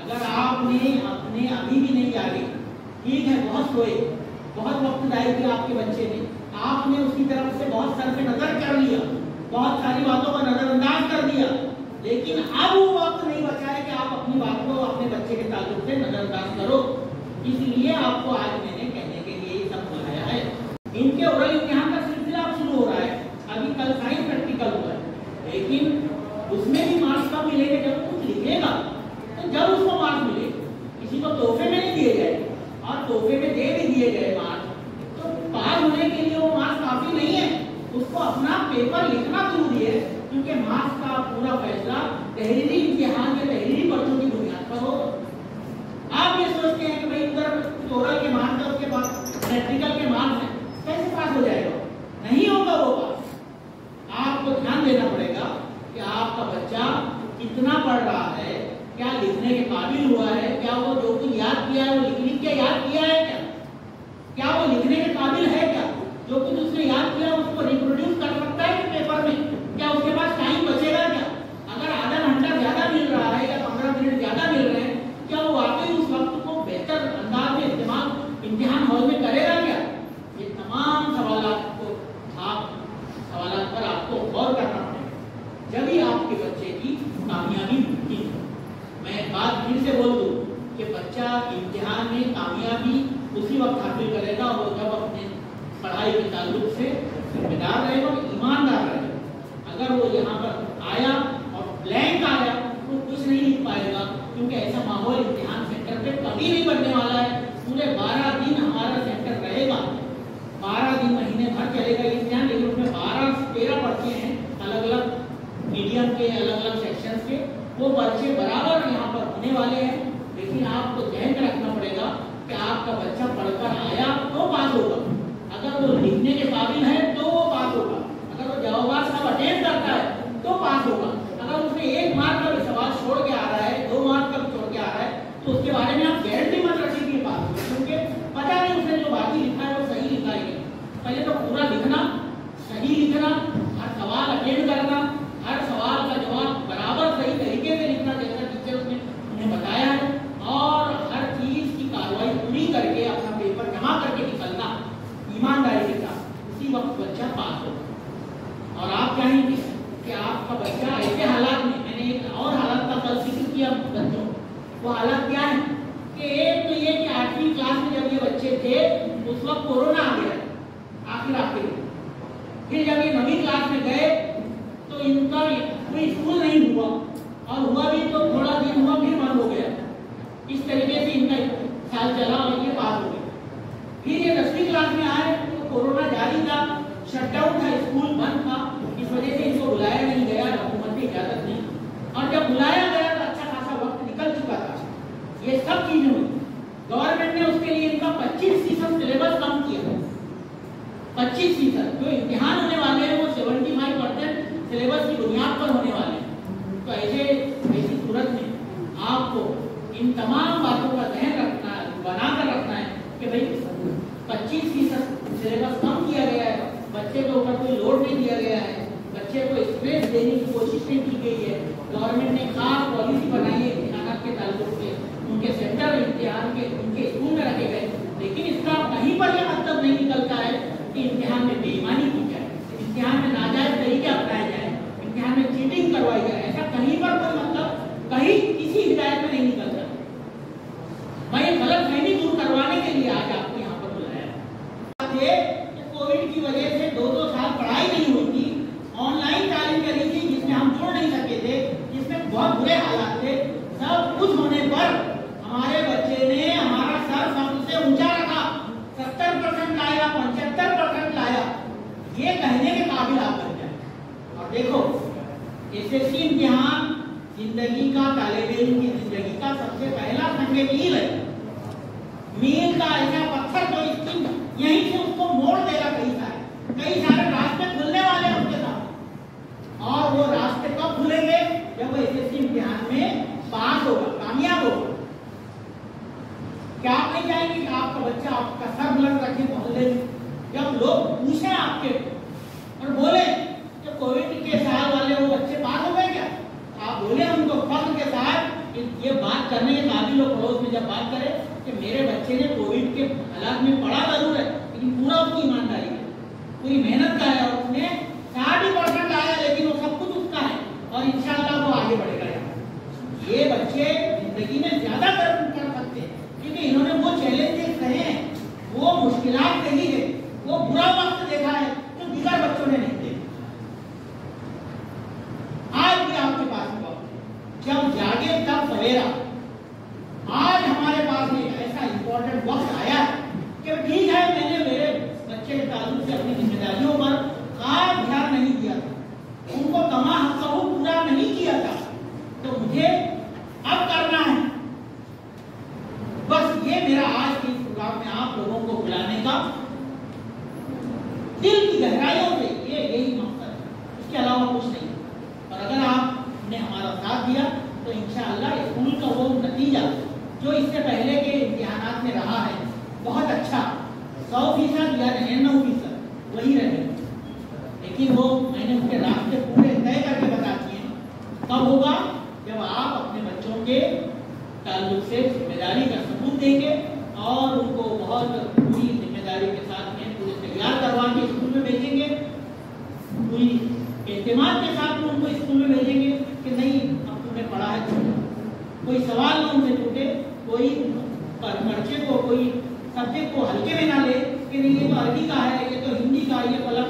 अगर आपने अपने अभी भी नहीं जागे, ठीक है बहुत सोए, बहुत वक्त जाए किया आपके बच्चे ने, आपने उसकी तरफ से बहुत सर पे नजर कर लिया, बहुत सारी बातों का नजरअंदाज कर दिया, लेकिन अब वो वक्त नहीं बचा है कि आप अपनी बात को अपने बच्चे के ताल्लुक से नजरअंदाज करो। इसलिए आपको आज मैंने कहने के लिए ये सब बुलाया है। इनके ओरल इम्तिहान का सिलसिला अब शुरू हो रहा है, अभी कल साइंस प्रैक्टिकल हुआ है, लेकिन उसमें भी मार्क्स कब मिलेंगे, जब कुछ लिखेगा तो जब उसको मार्क्स मिले। किसी को तोहफे में नहीं दिए गए और तोहफे में दे भी दिए गए मार्क्स, तो पास होने के लिए वो मार्क्स काफी नहीं है, उसको अपना पेपर लिखना जरूरी है, क्योंकि मार्क्स का पूरा फैसला तहरीरी इम्तिहान के तहरीरी पर्चों की बुनियाद पर होगा। आप ये सोचते हैं कि भाई उधर ओरल के मार्क्स है, उसके बाद प्रैक्टिकल के मार्क्स हैं, कैसे पास हो जाएगा? नहीं होगा वो पास। आपको ध्यान देना पड़ेगा कि आपका बच्चा कितना पढ़ रहा है, क्या लिखने के काबिल हुआ है, क्या वो जो कुछ याद किया है वो लिख के याद किया है, क्या वो लिखने के काबिल है, क्या जो कुछ उसने याद किया उसको रिप्रोड्यूस कर सकता है कि पेपर में, क्या उसके पास टाइम बचेगा क्या? अगर आधा घंटा ज्यादा मिल रहा है या 15 मिनट ज्यादा मिल रहे हैं, क्या वो वाकई उस वक्त को बेहतर अंदाज में इस्तेमाल इम्तिहान हॉल में करेगा क्या? ये तमाम सवालात पर आपको गौर करना पड़ेगा, जब ही आपके बच्चे की कामयाबी मुमकिन है। मैं बात फिर से बोल दूं कि बच्चा इम्तिहान में कामयाबी उसी वक्त हासिल करेगा वो जब अपने पढ़ाई के ताल्लुक से जिम्मेदार रहेगा और ईमानदार रहेगा। अगर वो यहाँ पर आया और ब्लैंक आया तो कुछ नहीं लिख पाएगा, क्योंकि ऐसा माहौल इम्तिहान सेंटर पे कभी ही नहीं बनने वाला है। पूरे 12 दिन हमारा सेंटर रहेगा, 12 दिन महीने भर चलेगा ये इम्तिहान। लेकिन उसमें 12-13 पर्चे हैं अलग अलग मीडियम के, अलग अलग सेक्शन के। वो पर्चे बराबर यहाँ पर होने वाले हैं। लेकिन आपको ध्यान रखना पड़ेगा कि आपका बच्चा पढ़कर आया तो पास होगा, अगर वो लिखने के काबिल है तो वो पास होगा, अगर वो जवाब सब अटेंड करता है तो पास होगा। अगर उसने 1 मार्क का भी सवाल छोड़ के आ रहा है, 2 मार्क का भी छोड़ के आ रहा है, तो उसके बारे में आप गारंटी मत रखिए कि पास होगा, क्योंकि पता नहीं उसने जो बाकी लिखा है वो सही लिखा है। पहले तो पूरा लिखना, सही लिखना, हर सवाल अटेंड करना, हर सवाल का जवाब बराबर सही तरीके से लिखना जैसा टीचर ने उन्हें बताया है, और हर चीज की कार्रवाई पूरी करके अपना पेपर जमा करके निकलना ईमानदारी के साथ। उसी वक्त बच्चा पास होगा। और आप चाहेंगे कि आपका बच्चा ऐसे हालात में, मैंने एक और हालात का कल जिक्र किया बच्चों, वो हालात क्या है कि एक तो ये कि 8वीं क्लास में जब ये बच्चे थे उस वक्त कोरोना आ गया आखिर फिर जब ये 9वीं क्लास में गए तो इनका कोई स्कूल नहीं हुआ, और हुआ भी तो थोड़ा दिन हुआ फिर बंद हो गया। इस तरीके से इनका साल चला और ये पास हो गए। फिर ये 10वीं क्लास में आए तो कोरोना जारी था, शटडाउन था, स्कूल बंद था, इस वजह से इनको बुलाया नहीं गया, हुकूमत की इजाजत नहीं। और जब बुलाया गया तो अच्छा खासा वक्त निकल चुका था। ये सब चीजें हुई, गवर्नमेंट ने उसके लिए इनका 25% सिलेबस कम किया। 25% जो इम्तिहान होने वाले हैं वो 75% सिलेबस की बुनियाद पर होने वाले हैं। तो ऐसी सूरत में आपको इन तमाम बातों का ध्यान रखना, बनाकर रखना है कि भाई 25% सिलेबस कम किया गया है, बच्चे के ऊपर कोई लोड नहीं दिया गया है, बच्चे को स्ट्रेस देने की कोशिश नहीं की गई है। गवर्नमेंट ने खास पॉलिसी बनाई है इम्तिहान के ताल्लुक से, उनके सेंटर इम्तिहान के उनके स्कूल में रखे गए। लेकिन इसका कहीं पर यह मतलब नहीं निकलता है कि इम्तिहान में बेईमानी की जाए, इम्तिहान में नाजायज तरीके अपनाए जाए, इम्तिहान में चीटिंग करवाई जाए, ऐसा कहीं पर कोई मतलब कहीं किसी हिदायत में नहीं निकलता। मैं ये गलतफहमी दूर करवाने के लिए आज आपको यहाँ पर बुलाया। कोविड की वजह से 2-2 साल पढ़ाई नहीं हुई थी, ऑनलाइन तालीम करी थी जिसमें हम छोड़ नहीं सके थे, जिसमें बहुत बुरे हालात थे। सब कुछ होने पर हमारे बच्चे ने हमारा सर सबसे ऊंचा रखा, 70% लाया, 75% लाया, ये कहने के काबिल आप बन जाए। और देखो एसएससी इम्तिहान जिंदगी का, तालिब इल्म की जिंदगी का सबसे पहला संग मील है, मील का ऐसा पत्थर जो इसकी यहीं से उसको मोड़ देगा। कई सारे रास्ते खुलने वाले हैं उनके साथ, और वो रास्ते कब खुलेंगे जब वो एसएससी इम्तिहान में पास होगा, कामयाब होगा। क्या आप नहीं चाहेंगे कि आपका बच्चा आपका सर बुलंद रखे मोहल्ले में, जब लोग पूछे आपके और बोले कि कोविड के साल वाले वो बच्चे पास हो गए क्या, आप बोले उनको फख्र के साथ ये बात करने के काबिल हो, पड़ोस में जब बात करें कि मेरे बच्चे ने कोविड के हालात में पढ़ा जरूर है लेकिन पूरा उसकी ईमानदारी है, पूरी मेहनत का है, और उसने 60% लाया, लेकिन वो सब कुछ उसका है और इंशाअल्लाह वो आगे बढ़ेगा। ये बच्चे जिंदगी में ज्यादा कर सकते हैं क्योंकि इन्होंने वो चैलेंजेस सहे हैं, वो मुश्किलात सही है, वो बुरा वक्त देखा है जो दीगर बच्चों ने नहीं देखा। आज भी आपके पास जब जागे तब सवेरा, आज हमारे पास एक ऐसा इंपॉर्टेंट वक्त आया है कि ठीक है मैंने मेरे बच्चे के ताल्लुक से अपनी जिम्मेदारियों पर खास ध्यान नहीं दिया था, उनको कमा हक पूरा नहीं किया था, तो मुझे अब करना है। बस ये मेरा आज के प्रोग्राम में आप लोगों को बुलाने का दिल की गहराइयों से यही मकसद है, इसके अलावा कुछ नहीं। और अगर आपने हमारा साथ दिया तो इंशाअल्लाह स्कूल का वो नतीजा जो इससे पहले के इम्तिहानात में रहा है बहुत अच्छा, 100% या 99% वही रहेगा। लेकिन वो मैंने उसके रास्ते पूरे तय करके बता दिए हैं। कब होगा? जब आप अपने बच्चों के ताल्लुक से जिम्मेदारी का सबूत देंगे और उनको बहुत पूरी जिम्मेदारी के साथ में पूरे तैयार करवा के स्कूल में भेजेंगे, पूरी एहतिमाद के साथ में उनको स्कूल में भेजेंगे कि नहीं अब तुमने पढ़ा है, कोई सवाल ना उनसे छूटे, कोई पर्चे को, कोई सब्जेक्ट को हल्के में ना ले कि नहीं ये तो अरबी का है, ये तो हिंदी का, ये मतलब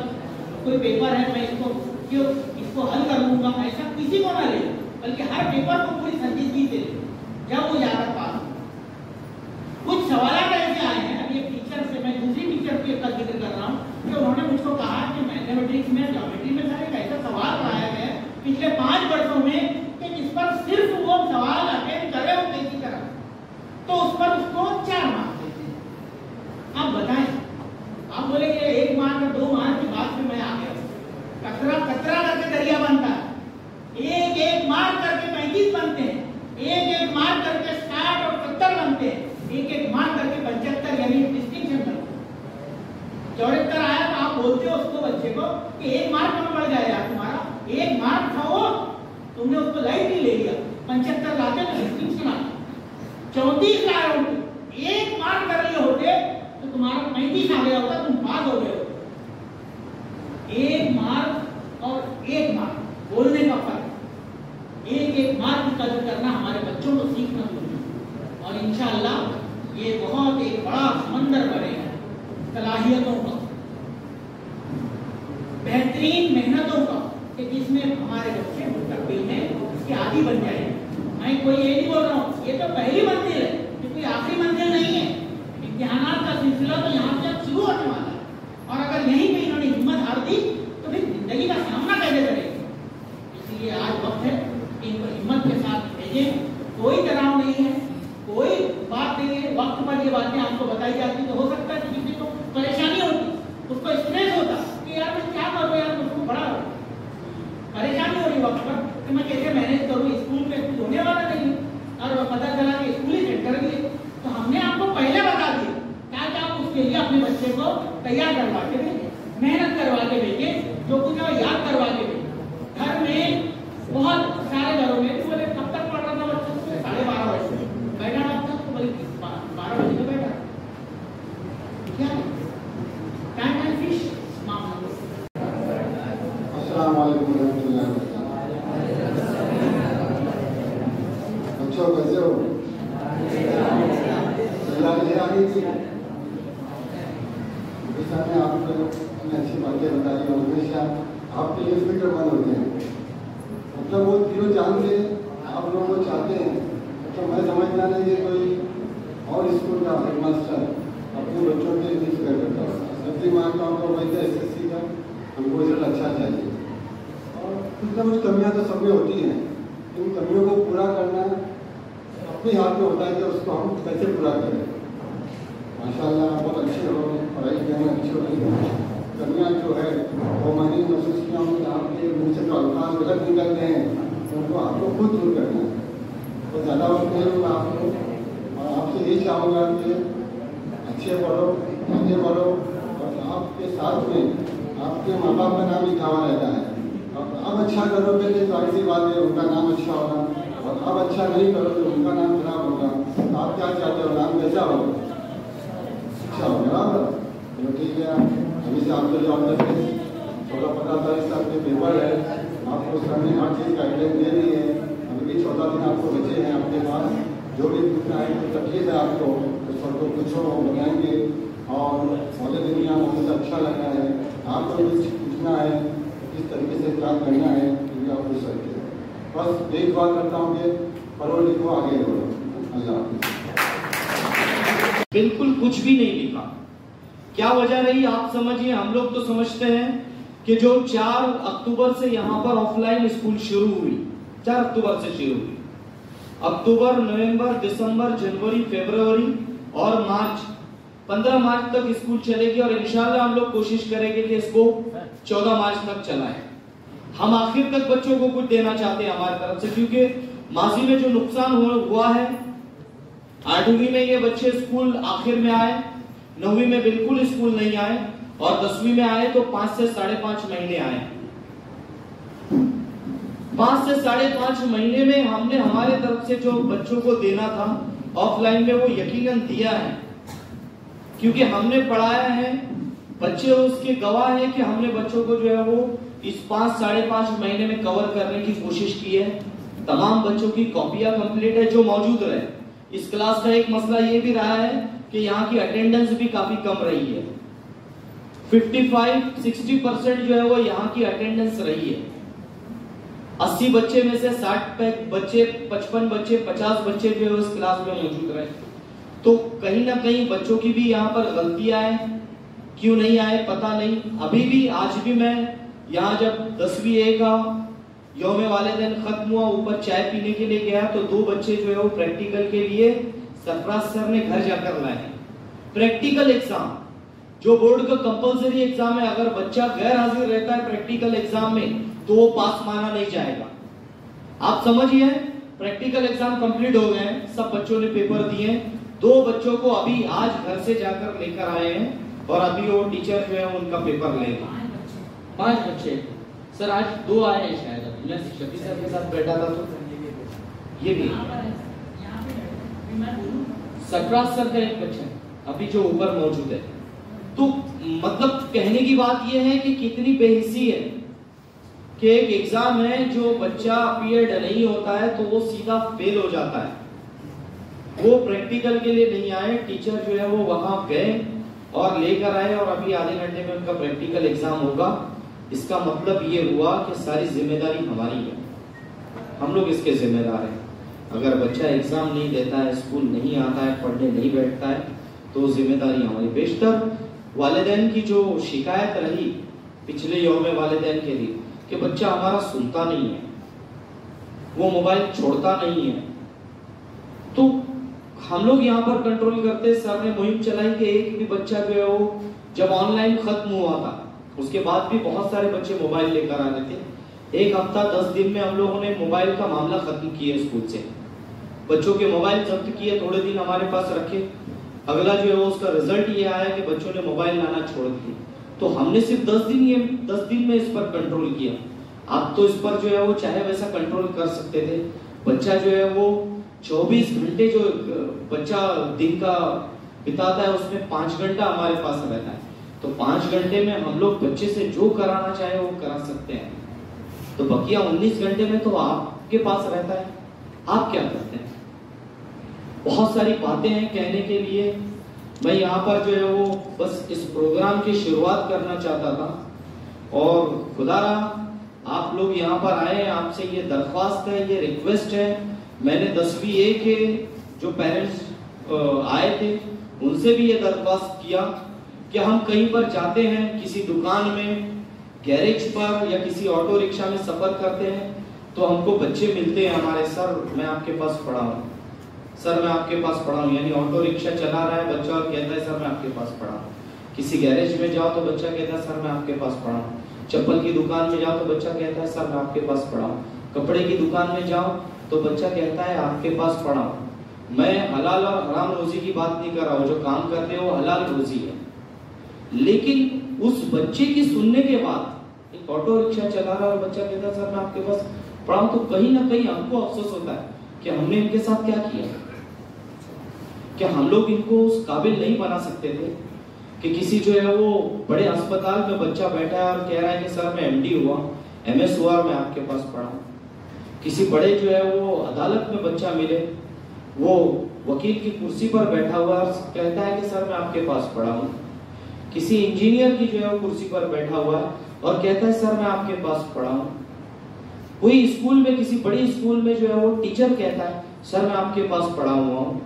कोई पेपर है मैं इसको हल कर लूंगा, ऐसा किसी को ना ले, बल्कि हर पेपर को पूरी संजीदगी से ले, जब वो ज्यादा पास हो। पिछले 5 वर्षों में कि जिस पर सिर्फ वो सवाल अटेंड कर रहे हो किसी तरह, तो उस पर उसको 4 मार्क्स देते हैं। आप बताएं, आप बोलेंगे 1 मार्क 2 मार्क की बात में मैं आ गया, कतरा कतरा करके दरिया बनता है। एक मार्क करके 35 बनते हैं, एक मार्क करके 60 और 70 बनते हैं, एक मार्क करके 75 यानी डिस्टिंक्शन बनते हैं। 74 आया तो आप बोलते हो उसको बच्चे को कि 1 मार्क कम पड़ जाएगा तुम्हारा, 1 मार्क था वो, तुमने उसको लाइटली ले लिया। 75 लाते तो डिस्टिंक्शन आता, 34 लाए होते, 1 मार्क कर लिए होते तो तुम्हारा 35 आ गया होता, तुम पास हो गए होते। 1 मार्क और 1 मार्क बोलने का फर्क, एक मार्क की कदर करना हमारे बच्चों को सीखना चाहिए। और इंशाअल्लाह ये बहुत एक बड़ा समंदर बनेगा सलाहियतों का, बेहतरीन मेहनतों का, कि जिसमें हमारे बच्चे मुस्तकबिल में इसके आदी बन जाएंगे। मैं कोई ये नहीं बोल रहा हूँ, ये तो पहली मंजिल है, ये कोई आखिरी मंजिल नहीं है। इम्तिहानात का सिलसिला तो यहाँ से अब शुरू होने वाला है, और अगर यहीं पे इन्होंने हिम्मत हार दी तो फिर जिंदगी का सामना कैसे करेंगे। इसलिए आज वक्त है कि इनको हिम्मत के साथ भेजें, कोई तनाव नहीं है, कोई बात नहीं है। वक्त पर ये बातें आपको बताई जाती तो हो सकता है कि किसी को परेशानी होती, उसको स्ट्रेस होता कि यार मैं क्या करूँ, यार उसको बड़ा परेशानी हो रही वक्त पर कि मैं कैसे मैनेज करूँ, स्कूल में कुछ होने वाला नहीं, और पता चला कि स्कूल ही सेंटर भी है। तो हमने आपको पहले बता दिया ताकि आप उसके लिए अपने बच्चे को तैयार करवा के भेजें, मेहनत करवा के भेजें, जो कुछ है याद करवा के भेजें। घर में बहुत सारे घरों में बोले कब तक पढ़ रहा था बच्चा, 12:30 बजे बैठा रहा था, तो बोले 12 बजे तो बैठा क्या टाइम एंड फिश मामला। अस्सलाम वालेकुम रहमतुल्लाहि व बरकातहू। बच्चों कैसे हो? आपको अच्छी बातें बताई, हमेशा आपके लिए फिक्रमंद होते हैं। मतलब वो तीनों जानते आप लोगों को चाहते हैं। तो मैं समझता नहीं कि कोई और स्कूल का हेडमास्टर अपने बच्चों के लिए फिक्र करता है। सब्जी मांगता हूँ तो वैसे SSC का हमको रिजल्ट अच्छा चाहिए, और कुछ ना कुछ कमियाँ तो सब में होती हैं। इन कमियों को पूरा करना अपने हाथ में होता है कि उसको हम कैसे पूरा करें। माशाल्लाह आप बहुत अच्छे हो, पढ़ाई करने अच्छी हो रही है। कमियाँ जो है वो मैंने महसूस किया हूँ कि आपके मुँह से जो अल्फाज गलत निकलते हैं उनको आपको खुद दूर करना है। तो ज़्यादा वक्त नहीं होगा आपको, और आपसे यही चाहूँगा कि अच्छे पढ़ो, आगे बढ़ो, और आपके साथ में आपके माँ बाप का नाम लिखावा रहता है। और आप अच्छा करोगे तो जाहिर सी बात है उनका नाम अच्छा होगा, और आप अच्छा नहीं करोगे तो उनका नाम खराब होगा। तो आप क्या चाहते हो, नाम कैसा होगा? अच्छा हो, बराबर। चलो ठीक है, अभी से आपके लिए ऑल द बेस्ट। 16-15 तारीख से आपके पेपर है, आपको सामने हर चीज़ गाइडलाइन दे रही है। अभी भी 14 दिन आपको बचे हैं आपके पास। जो भी पूछना है कोई तकलीफ है आपको तो सर को पूछो, बताएंगे। और पहले दिन यहाँ बहुत अच्छा लगा है, आपको कुछ पूछना है किस तरीके से काम करना है ये आप पूछ सकते हैं। बस एक बात करता हूँ कि पढ़ो लिखो आगे बढ़ो। अल्लाह हाफ़िज़। बिल्कुल कुछ भी नहीं लिखा। क्या वजह रही आप समझिए। हम लोग तो समझते हैं कि जो 4 अक्टूबर से यहाँ पर ऑफलाइन स्कूल शुरू हुई, 4 अक्टूबर से शुरू हुई, अक्टूबर, नवंबर, दिसंबर, जनवरी, फरवरी और मार्च, 15 मार्च तक स्कूल चलेगी। और इंशाल्लाह हम लोग कोशिश करेंगे कि इसको 14 मार्च तक चलाएं। हम आखिर तक बच्चों को कुछ देना चाहते हैं हमारी तरफ से, क्योंकि माजी में जो नुकसान हुआ है, 8वीं में ये बच्चे स्कूल आखिर में आए, 9वीं में बिल्कुल स्कूल नहीं आए, और 10वीं में आए तो 5 से 5.5 महीने आए। 5 से 5.5 महीने में हमने हमारे तरफ से जो बच्चों को देना था ऑफलाइन में वो यकीनन दिया है, क्योंकि हमने पढ़ाया है। बच्चे उसके गवाह हैं कि हमने बच्चों को जो है वो इस 5-5.5 महीने में कवर करने की कोशिश की है। तमाम बच्चों की कॉपियां कंप्लीट है जो मौजूद रहे। इस क्लास का एक मसला ये भी रहा है कि यहाँ की अटेंडेंस भी काफी कम रही है। 55-60% जो है वो यहाँ की अटेंडेंस रही है। 80 बच्चे में से 60 बच्चे, 55 बच्चे, 50 बच्चे जो है उस क्लास में मौजूद रहे। तो कहीं ना कहीं बच्चों की भी यहाँ पर गलतियां हैं, क्यों नहीं आए पता नहीं। अभी भी आज भी मैं यहाँ जब 10वीं A का यौम वालिदैन खत्म हुआ, ऊपर चाय पीने के लिए गया तो 2 बच्चे जो है वो प्रैक्टिकल के लिए सरफराज सर ने घर जाकर लाए। प्रैक्टिकल एग्जाम जो बोर्ड का कंपलसरी एग्जाम है, अगर बच्चा गैर हाजिर रहता है प्रैक्टिकल एग्जाम में तो वो पास माना नहीं जाएगा। आप समझिए, प्रैक्टिकल एग्जाम कंप्लीट हो गए, सब बच्चों ने पेपर दिए। 2 बच्चों को अभी आज घर से जाकर लेकर आए हैं और अभी वो टीचर जो है उनका पेपर लेंगे। 5 बच्चे सर, आज 2 आए हैं शायद। अभी मैं शफी सर के साथ बैठा था तो ये भी सरफराज सर का एक बच्चा अभी जो ऊपर मौजूद है। तो मतलब कहने की बात यह है कि कितनी बेहिसी है कि एक एग्जाम है, जो बच्चा अपीयर्ड नहीं होता है तो वो सीधा फेल हो जाता है। वो प्रैक्टिकल के लिए नहीं आए, टीचर जो है वो वहां गए और लेकर आए और अभी आधे घंटे में उनका प्रैक्टिकल एग्जाम होगा। इसका मतलब ये हुआ कि सारी जिम्मेदारी हमारी है, हम लोग इसके जिम्मेदार हैं। अगर बच्चा एग्जाम नहीं देता है, स्कूल नहीं आता है, पढ़ने नहीं बैठता है तो जिम्मेदारी हमारी। बेशतर वालिदैन की जो शिकायत रही पिछले यौम वालिदैन के लिए कि बच्चा हमारा सुनता नहीं है, वो मोबाइल छोड़ता नहीं है, तो हम लोग यहाँ पर कंट्रोल करते। सर ने मुहिम चलाई कि एक भी बच्चा जो है वो, जब ऑनलाइन खत्म हुआ था उसके बाद भी बहुत सारे बच्चे मोबाइल लेकर आ रहे थे। 1 हफ्ता 10 दिन में हम लोगों ने मोबाइल का मामला खत्म किया स्कूल से। बच्चों के मोबाइल जब्त किए, थोड़े दिन हमारे पास रखे। अगला जो है वो उसका रिजल्ट ये आया कि बच्चों ने मोबाइल लाना छोड़ दिए। तो हमने सिर्फ 10 दिन में इस पर कंट्रोल किया। आप तो इस पर जो है वो चाहे वैसा कंट्रोल कर सकते थे। बच्चा जो है वो 24 घंटे जो बच्चा दिन का बिताता है उसमें 5 घंटा हमारे पास रहता है। तो 5 घंटे में हम लोग बच्चे से जो कराना चाहे वो करा सकते हैं। तो बकिया 19 घंटे में तो आपके पास रहता है, आप क्या करते हैं? बहुत सारी बातें हैं कहने के लिए। मैं यहाँ पर जो है वो बस इस प्रोग्राम की शुरुआत करना चाहता था और खुदारा आप लोग यहाँ पर आए, आपसे ये दरख्वास्त है, ये रिक्वेस्ट है। मैंने 10वीं ए के जो पेरेंट्स आए थे उनसे भी ये दरख्वास्त किया कि हम कहीं पर जाते हैं, किसी दुकान में, गैरेज पर या किसी ऑटो रिक्शा में सफर करते हैं तो हमको बच्चे मिलते हैं हमारे, सर मैं आपके पास पढ़ा हूँ, सर मैं आपके पास पढ़ा हूँ। यानी ऑटो रिक्शा चला रहा है बच्चा और कहता है सर मैं आपके पास पढ़ा हूँ। किसी गैरेज में जाओ तो बच्चा कहता है सर मैं आपके पास पढ़ा हूँ। चप्पल की दुकान में जाओ तो बच्चा कहता है सर मैं आपके पास पढ़ा हूँ। कपड़े की दुकान में जाओ तो बच्चा कहता है आपके पास पढ़ा हूँ। मैं हलाल और हराम रोजी की बात नहीं कर रहा हूँ, जो काम करते हैं वो हलाल रोजी है, लेकिन उस बच्चे की सुनने के बाद एक ऑटो रिक्शा चला रहा है और बच्चा कहता है सर मैं आपके पास पढ़ा हूँ, तो कहीं ना कहीं हमको अफसोस होता है कि हमने इनके साथ क्या किया। क्या हम लोग इनको उस काबिल नहीं बना सकते थे कि किसी जो है वो बड़े अस्पताल में बच्चा बैठा है और कह रहा है कि सर मैं MD हुआ, MS हुआ और मैं आपके पास पढ़ा हूँ। किसी बड़े जो है वो अदालत में बच्चा मिले, वो वकील की कुर्सी पर बैठा हुआ और कहता है कि सर मैं आपके पास पढ़ा हूँ। किसी इंजीनियर की जो है वो कुर्सी पर बैठा हुआ है और कहता है सर मैं आपके पास पढ़ा हूँ। कोई स्कूल में, किसी बड़ी स्कूल में जो है वो टीचर कहता है सर मैं आपके पास पढ़ा हुआ हूँ।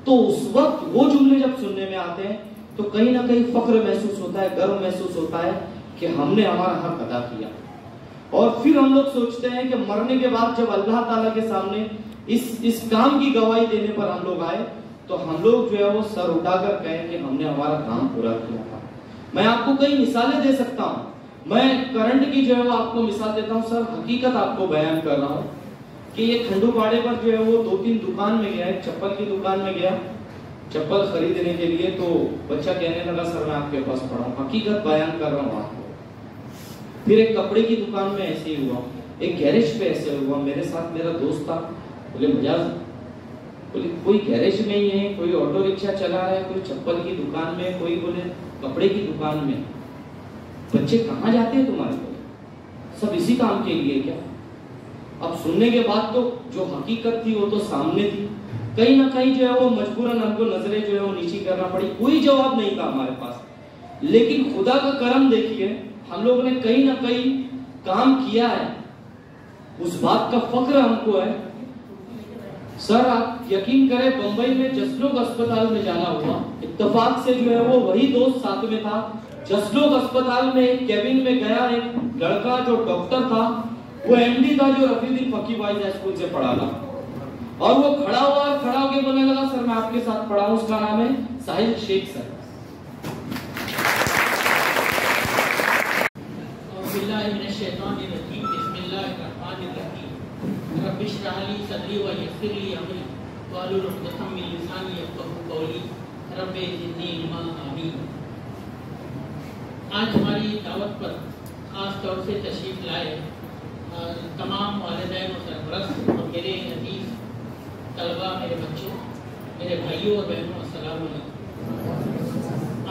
तो उस वक्त वो जुमले जब सुनने में आते हैं तो कहीं ना कहीं फख्र महसूस होता है, गर्व महसूस होता है कि हमने हमारा हक अदा किया। और फिर हम लोग सोचते हैं कि मरने के बाद जब अल्लाह ताला के सामने इस काम की गवाही देने पर हम लोग आए तो हम लोग जो है वो सर उठाकर कहें कि हमने हमारा काम पूरा किया था। मैं आपको कई मिसालें दे सकता हूँ, मैं करंट की जो है वो आपको मिसाल देता हूँ सर, हकीकत आपको बयान कर रहा हूँ कि ये खंडूपाड़े पर जो है वो 2-3 दुकान में गया, एक चप्पल की दुकान में गया चप्पल खरीदने के लिए, तो बच्चा कहने लगा सर मैं आपके पास पढ़ा हूँ। हकीकत बयान कर रहा हूँ आपको। फिर एक कपड़े की दुकान में ऐसे ही हुआ, एक गैरेज पे ऐसे हुआ। मेरे साथ मेरा दोस्त था, बोले मजाज, बोले कोई गैरेज में ही है, कोई ऑटो रिक्शा चला रहा है, कोई चप्पल की दुकान में, कोई बोले कपड़े की दुकान में। बच्चे कहाँ जाते हैं तुम्हारे को? सब इसी काम के लिए क्या? अब सुनने के बाद तो जो हकीकत थी वो तो सामने थी, कहीं ना कहीं जो है वो मजबूरन हमको नजरें जो है वो नीची करना पड़ी। कोई जवाब नहीं था हमारे पास, लेकिन खुदा का करम देखिए, हम लोगों ने कहीं ना कहीं काम किया है, उस बात का फख्र हमको है। सर आप यकीन करें, बंबई में जसलोक अस्पताल में जाना हुआ, इत्तेफाक से जो है वो वही दोस्त साथ में था। जसलोक अस्पताल में एक कैबिन में गया, एक लड़का जो डॉक्टर था वो एमडी था जो रफीउद्दीन फकीह बॉयज हाई स्कूल से पढ़ा था, और वो खड़ा होके बोलने लगा, सर मैं आपके साथ पढ़ा हूं, उसका नाम है साहिल शेख सर। आज हमारी दावत पर खास तौर से तशरीफ लाए तमाम वालिदैन और सरपरस्त और मेरे अजीज तलबा, मेरे बच्चों, मेरे भाइयों और बहनों, अस्सलाम वालेकुम।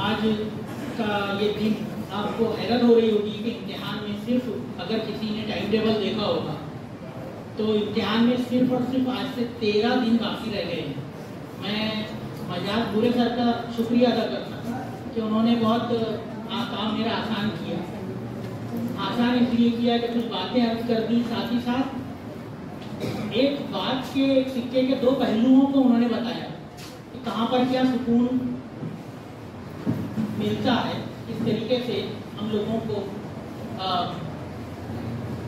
आज का ये दिन आपको हैरत हो रही होगी कि इम्तिहान में सिर्फ, अगर किसी ने टाइम टेबल देखा होगा तो इम्तिहान में सिर्फ और सिर्फ आज से 13 दिन बाकी रह गए हैं। मैं मजाक बुरे सर का शुक्रिया अदा करता कि उन्होंने बहुत काम मेरा आसान किया। आसान इसलिए किया कि कुछ बातें अर्ज कर दी, साथ ही साथ एक बात के, एक सिक्के के दो पहलुओं को उन्होंने बताया कि कहाँ पर क्या सुकून मिलता है, इस तरीके से हम लोगों को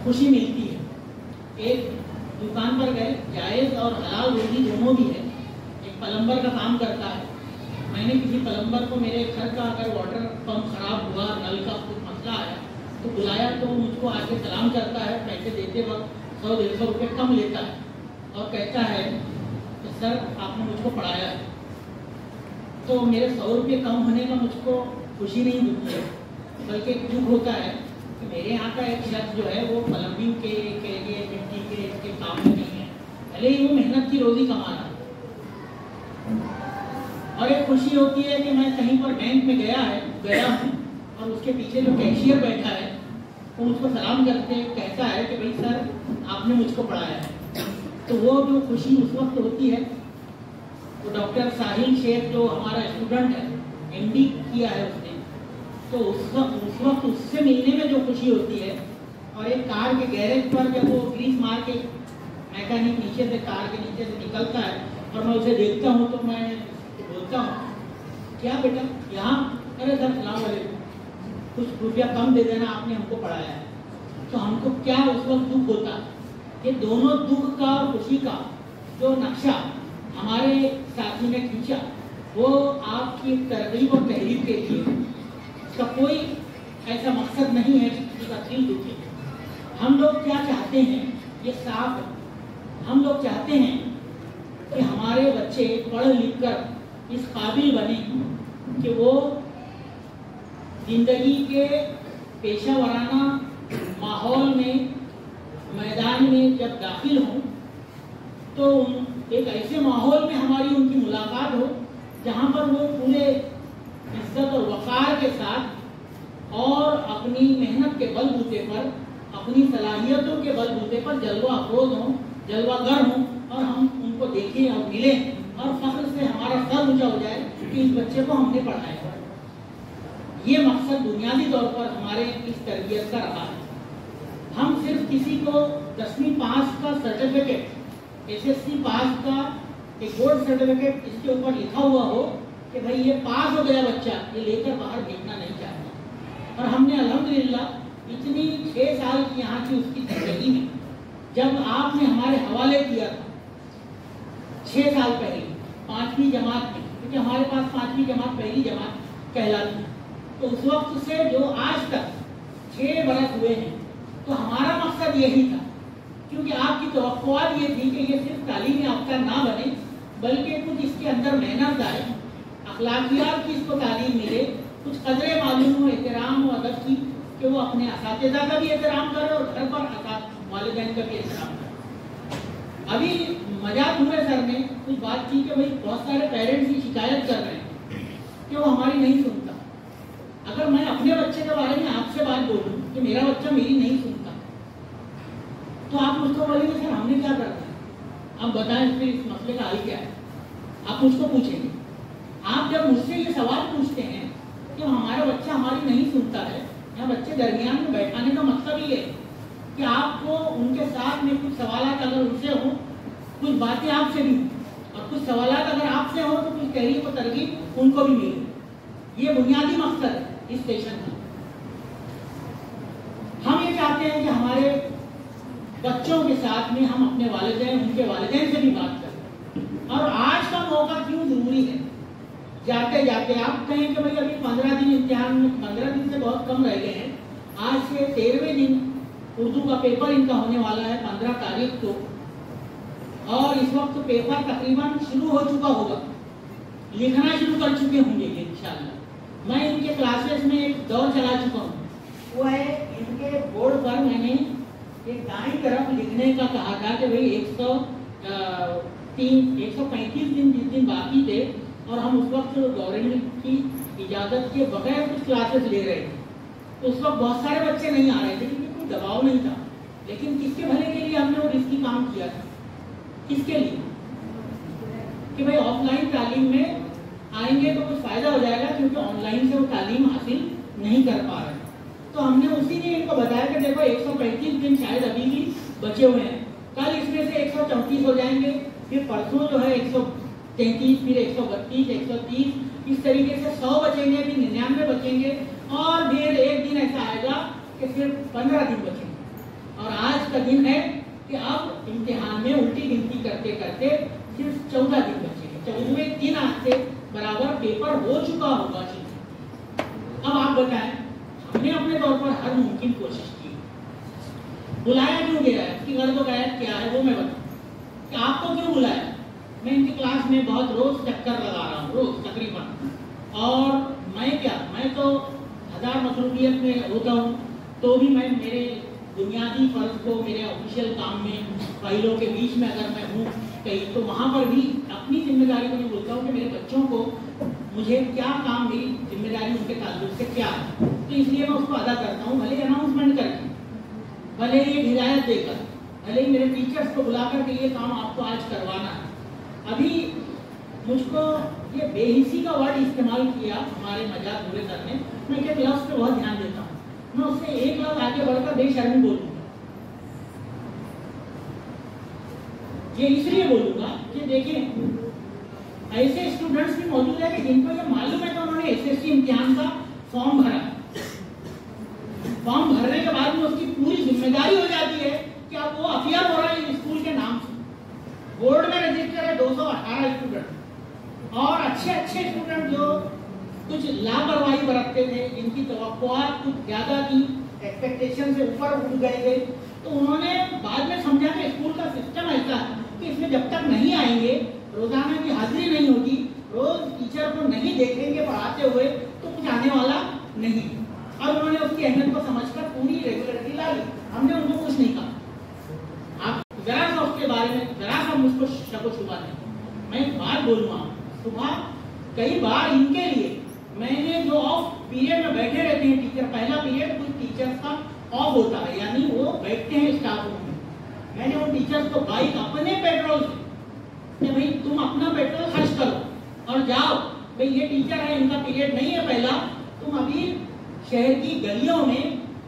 खुशी मिलती है। एक दुकान पर गए, जायज़ और हलाल रोजी दोनों भी है। एक प्लम्बर का काम करता है, मैंने किसी प्लम्बर को मेरे घर का अगर वाटर पंप खराब हुआ, नल का कुछ मसला आया तो बुलाया, तो मुझको आके सलाम करता है, पैसे देते वक्त 100-150 रुपये कम लेता है और कहता है कि सर आपने मुझको पढ़ाया है। तो मेरे 100 रुपये कम होने का मुझको खुशी नहीं होती है, बल्कि दुख होता है कि मेरे यहाँ का एक शख्स जो है वो प्लम्बिंग के मिट्टी के इसके काम में नहीं है, भले ही वो मेहनत की रोजी कमा रहा है। और एक खुशी होती है कि मैं कहीं पर बैंक में गया हूँ और उसके पीछे जो कैशियर बैठा है वो मुझको सलाम करते कहता है कि भाई सर आपने मुझको पढ़ाया है। तो वो जो खुशी उस वक्त होती है, वो डॉक्टर साहिल शेख जो हमारा स्टूडेंट है, एमडी किया है उसने, तो उस वक्त उससे मिलने में जो खुशी होती है। और एक कार के गैरेज पर जब वो ग्रीस मार के मैकेनिक नीचे से कार के नीचे से निकलता है और मैं उसे देखता हूँ तो मैं बोलता हूँ, क्या बेटा यहाँ, अरे सर सलाम वालेकुम, कुछ रुपया कम दे देना, आपने हमको पढ़ाया है। तो हमको क्या उस वक्त दुख होता है। ये दोनों दुख का और खुशी का जो नक्शा हमारे साथी ने खींचा, वो आपकी तरगीब और तहरीर के लिए, इसका कोई ऐसा मकसद नहीं है कि किसी का दिल दुखे। हम लोग क्या चाहते हैं, ये साफ है, हम लोग चाहते हैं कि हमारे बच्चे पढ़ लिख कर इस काबिल बने कि वो जिंदगी के पेशा वराना माहौल में, मैदान में जब दाखिल हों तो एक ऐसे माहौल में हमारी उनकी मुलाकात हो जहाँ पर वो पूरे इज्जत और वक़ार के साथ और अपनी मेहनत के बलबूते पर, अपनी सलाहियतों के बलबूते पर जलवा अफरोज हों, जलवागर हों, और हम उनको देखें और मिलें और फख्र से हमारा सर ऊंचा हो जाए कि इस बच्चे को हमने पढ़ाया। ये मकसद बुनियादी तौर पर हमारे इस तरबियत का रहा है। हम सिर्फ किसी को 10वीं पास का सर्टिफिकेट, SSC पास का एक बोर्ड सर्टिफिकेट इसके ऊपर लिखा हुआ हो कि भाई ये पास हो गया बच्चा, ये लेकर बाहर भेजना नहीं चाहता। और हमने अल्हम्दुलिल्लाह इतनी 6 साल की यहाँ की उसकी जिंदगी में, जब आपने हमारे हवाले किया था 6 साल पहले 5वीं जमात में, क्योंकि हमारे पास 5वीं जमात पहली जमात कहलाती है, तो उस वक्त से जो आज तक 6 बरस हुए हैं, तो हमारा मकसद यही था, क्योंकि आपकी तवक्कुआत ये थी कि ये सिर्फ तालीम याफ्ता ना बने, बल्कि कुछ इसके अंदर मेहनत आए, अखलाकियात की इसको तालीम मिले, कुछ कदरे मालूम हो, एहतराम हो अदब की, कि वो अपने असातिज़ा का भी एहतराम करे और घर पर वालिदैन का भी एहतराम करे। अभी मजाक हुए सर ने कुछ बात की कि भाई बहुत सारे पेरेंट्स की शिकायत कर रहे हैं कि वो हमारी नहीं सुनता। अगर मैं अपने बच्चे के बारे में आपसे बात बोलूं कि मेरा बच्चा मेरी नहीं सुनता, तो आप मुझको बोलेंगे सर हमने क्या करना है, आप बताएं फिर इस मसले का हल क्या है। आप मुझको पूछेंगे। आप जब मुझसे ये सवाल पूछते हैं कि हमारा बच्चा हमारी नहीं सुनता है, या बच्चे दरमियान में बैठाने का मतलब ये है कि आपको उनके साथ में कुछ सवालात अगर उनसे हो, कुछ बातें आपसे भी, और कुछ सवालात अगर आपसे हो तो कुछ तहरीक व तरगीब उनको भी मिले। ये बुनियादी मकसद है इस सेशन का। हम ये चाहते हैं कि हमारे बच्चों के साथ में हम अपने वालिदैन, उनके वालिदैन से भी बात करें। और आज का मौका क्यों जरूरी है, जाते जाते आप कहें कि भाई अभी 15 दिन इम्तिहान में, 15 दिन से बहुत कम रह गए हैं, आज से 13वें दिन उर्दू का पेपर इनका होने वाला है 15 तारीख को, और इस वक्त पेपर तकरीबन शुरू हो चुका होगा, लिखना शुरू कर चुके होंगे इंशाल्लाह। मैं इनके क्लासेस में एक दौर चला चुका हूँ, वो है इनके बोर्ड पर मैंने एक दाईं तरफ लिखने का कहा था कि भाई 135 दिन जिस दिन बाकी थे, और हम उस वक्त गवर्नमेंट की इजाज़त के बगैर कुछ क्लासेस ले रहे थे, तो उस वक्त बहुत सारे बच्चे नहीं आ रहे थे क्योंकि कोई दबाव नहीं था। लेकिन किसके भले के लिए हमने वो रिस्की काम किया था, किसके लिए, कि भाई ऑफलाइन तालीम में आएंगे तो कुछ फायदा हो जाएगा, क्योंकि ऑनलाइन से वो तालीम हासिल नहीं कर पा रहे। तो हमने उसी ने इनको बताया कि देखो 135 दिन शायद अभी भी बचे हुए हैं, कल इसमें से 134 हो जाएंगे, फिर परसों जो है 133, फिर 132, 130, इस तरीके से 100 बचेंगे, फिर 99 बचेंगे, और फिर एक दिन ऐसा आएगा कि सिर्फ 15 दिन बचेंगे। और आज का दिन है कि अब इम्तिहान में उल्टी गिनती करते करते सिर्फ 14 दिन बचेंगे, 14वें दिन आज से बराबर पेपर हो चुका होगा। अब आप बताएं, हमने अपने तौर पर हर मुमकिन कोशिश की, बुलाया क्यों गया है, इसकी गर्द वकायत क्या है वो मैं बताऊं कि आपको क्यों बुलाया। मैं इनकी क्लास में बहुत रोज चक्कर लगा रहा हूँ, रोज तकरीबन, और मैं तो 1000 मसरूफियत में होता हूँ, तो भी मैं मेरे बुनियादी फर्ज को, मेरे ऑफिशियल काम में, फाइलों के बीच में अगर मैं हूँ कहीं, तो वहाँ पर भी अपनी जिम्मेदारी को मैं बोलता हूँ कि मेरे बच्चों को मुझे क्या काम, मेरी जिम्मेदारी उनके ताल्लुक से क्या है, तो इसलिए मैं उसको अदा करता हूँ, भले अनाउंसमेंट करके, भले ही हिदायत देकर, भले ही मेरे टीचर्स को बुलाकर के ये काम आपको आज करवाना है। अभी मुझको ये बेहिसी का वर्ड इस्तेमाल किया हमारे मजाक पूरे करने, मैं क्या लफ्ज़ पे बहुत ध्यान देता हूँ, मैं उससे एक लफ्ज़ आगे बढ़कर बेशर्मी बोलूँगा। ये इसलिए बोलूँगा कि देखिए ऐसे स्टूडेंट्स भी मौजूद है कि जिनको ये मालूम है कि उन्होंने एसएससी इम्तिहान का फॉर्म भरा, फॉर्म भरने के बाद में उसकी पूरी जिम्मेदारी हो जाती है कि अब वो अफियर हो रहा है स्कूल के नाम से, बोर्ड में रजिस्टर है 218 स्टूडेंट, और अच्छे स्टूडेंट जो कुछ लापरवाही बरतते थे, जिनकी तवक्कुआत कुछ ज्यादा थी, एक्सपेक्टेशन से ऊपर उठ गए थे, तो उन्होंने बाद में समझा कि स्कूल का सिस्टम ऐसा है कि इसमें जब तक नहीं आएंगे, रोजाना की हाजिरी नहीं होगी, रोज टीचर को नहीं देखेंगे पढ़ाते हुए, तो कुछ आने वाला नहीं। और उन्होंने उसकी अहमियत को समझकर पूरी रेगुलरिटी लाई, हमने उनको कुछ नहीं कहा। आप जरा सा उसके बारे में जरा सा मुझको शक शुबा नहीं। मैं एक बात बोलूँगा, सुबह कई बार इनके लिए मैंने जो ऑफ पीरियड में बैठे रहते हैं टीचर, पहला पीरियड कुछ टीचर्स का ऑफ होता है, यानी वो बैठते हैं स्टाफ रूम में, मैंने उन टीचर्स को बाइक अपने पेट्रोल से कि भाई तुम अपना पेट्रोल खर्च करो और जाओ, भाई ये टीचर है, इनका पीरियड नहीं है पहला, तुम अभी शहर की गलियों में,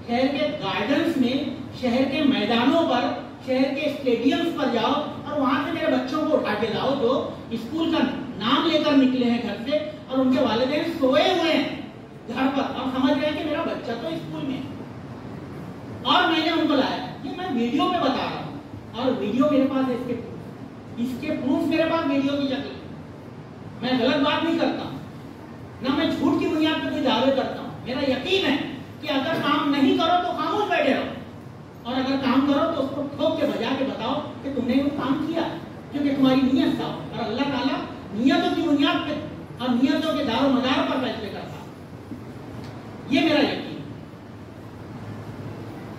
शहर के गार्डन्स में, शहर के मैदानों पर, शहर के स्टेडियम्स पर जाओ और वहां से मेरे बच्चों को उठा के लाओ जो स्कूल का नाम लेकर निकले हैं घर से, और उनके वालिदैन सोए हुए हैं घर पर और समझ रहे हैं कि मेरा बच्चा तो स्कूल में है, और मैंने उनको लाया। ये मैं वीडियो में बता रहा हूँ, और वीडियो मेरे पास है, इसके प्रूफ मेरे पास वीडियो की शक्ल। मैं गलत बात नहीं करता, ना मैं झूठ की बुनियाद पर कोई दावे करता हूँ। मेरा यकीन है कि अगर काम नहीं करो तो खामोश बैठे रहो, और अगर काम करो तो उसको ठोक के बजा के बताओ कि तुमने वो काम किया, क्योंकि तुम्हारी नीयत साफ है, और अल्लाह ताला नियतों की बुनियाद पे और नियतों के दारो मदार पर फैसले करता है, ये मेरा यकीन।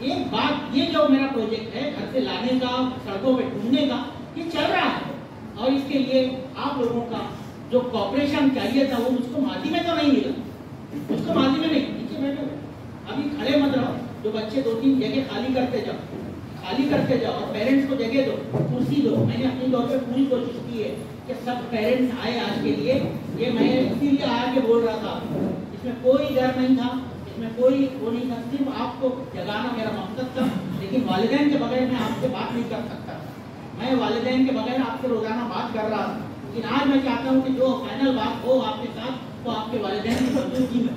एक बात, ये जो मेरा प्रोजेक्ट है घर से लाने का, सड़कों पे ढूंढने का, ये चल रहा है, और इसके लिए आप लोगों का जो कॉपरेशन चाहिए था वो मुझको माजी में तो नहीं मिला, मुझको माजी में नहीं, नीचे बैठो, अभी खड़े मत रहो, जो बच्चे 2-3 जगह खाली करते जाओ और पेरेंट्स को जगह दो, कुर्सी दो। मैंने अपनी तौर पे पूरी कोशिश की है कि सब पेरेंट्स आए आज के लिए, ये मैं इसीलिए आके बोल रहा था, इसमें कोई डर नहीं था, इसमें कोई वो नहीं था, सिर्फ आपको जगाना मेरा मकसद था। लेकिन वालिदैन के बगैर मैं आपसे बात नहीं कर सकता, मैं वालिदैन के बगैर आपसे रोजाना बात कर रहा था, लेकिन आज मैं चाहता हूँ कि जो फाइनल बात हो आपके साथ, वो आपके वालिदैन की मौजूदगी में।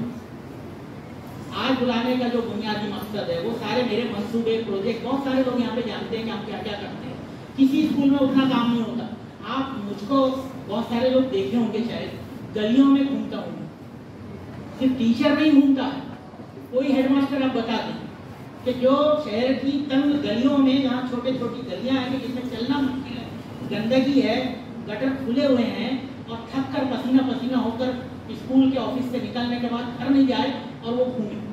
आज बुलाने का जो बुनियादी मकसद है वो सारे मेरे मंसूबे प्रोजेक्ट बहुत सारे लोग यहाँ पे जानते हैं कि हम क्या क्या करते हैं। किसी स्कूल में उतना काम नहीं होता। आप मुझको बहुत सारे लोग देखे होंगे शायद, गलियों में घूमता हूँ, सिर्फ टीचर नहीं घूमता है, कोई हेडमास्टर आप बता दें कि जो शहर की तंग गलियों में जहाँ छोटे छोटी गलियाँ हैं कि जिसमें चलना मुश्किल है, गंदगी है, गटर खुले हुए हैं और थक कर पसीना पसीना होकर स्कूल के ऑफिस से निकलने के बाद घर नहीं जाए और वो घूमे।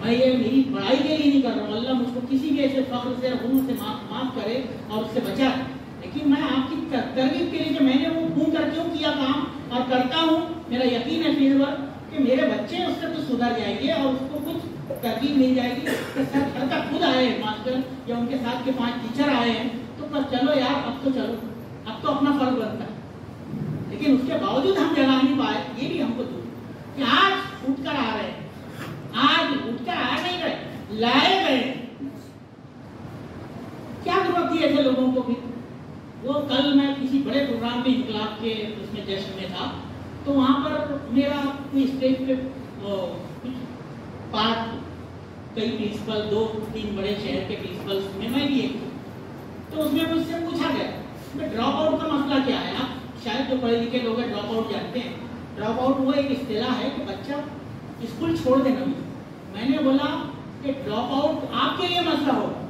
मैं ये मेरी पढ़ाई के लिए नहीं कर रहा हूँ, अल्लाह मुझको किसी भी ऐसे फख्र से गुरूर से माफ करे और उससे बचाए, लेकिन मैं आपकी तरगीब के लिए कि मैंने वो घूम कर क्यों किया काम और करता हूँ, मेरा यकीन है फील्ड वर्क कि मेरे बच्चे उससे तो सुधर जाएंगे और उसको कुछ तरगीब मिल जाएगी कि सर घर तक खुद आए मास्टर या उनके साथ के 5 टीचर आए हैं तो बस चलो यार अब तो चलो, अब तो अपना फर्ज बनता है। लेकिन उसके बावजूद हम जगा नहीं पाए, ये भी हमको दुख कि आज उठकर आ रहे हैं, आज उठकर आ नहीं रहे, लाए गए। क्या जरूरत थी ऐसे लोगों को? फिर वो कल मैं किसी बड़े प्रोग्राम में इनकलाब के उसमें जश्न में था, तो वहां पर मेरा कोई स्टेज पे कुछ पार्ट कई प्रिंसिपल 2-3 बड़े शहर के प्रिंसिपल्स में मैं भी एक, तो उसमें मुझसे पूछा गया ड्रॉप आउट का मसला क्या है। आप शायद जो पढ़े लिखे लोग ड्रॉप आउट जानते हैं, ड्रॉप आउट वो एक इस्तिलाह है कि बच्चा स्कूल छोड़ देना। मैंने बोला कि ड्रॉप आउट आपके लिए मसला होगा,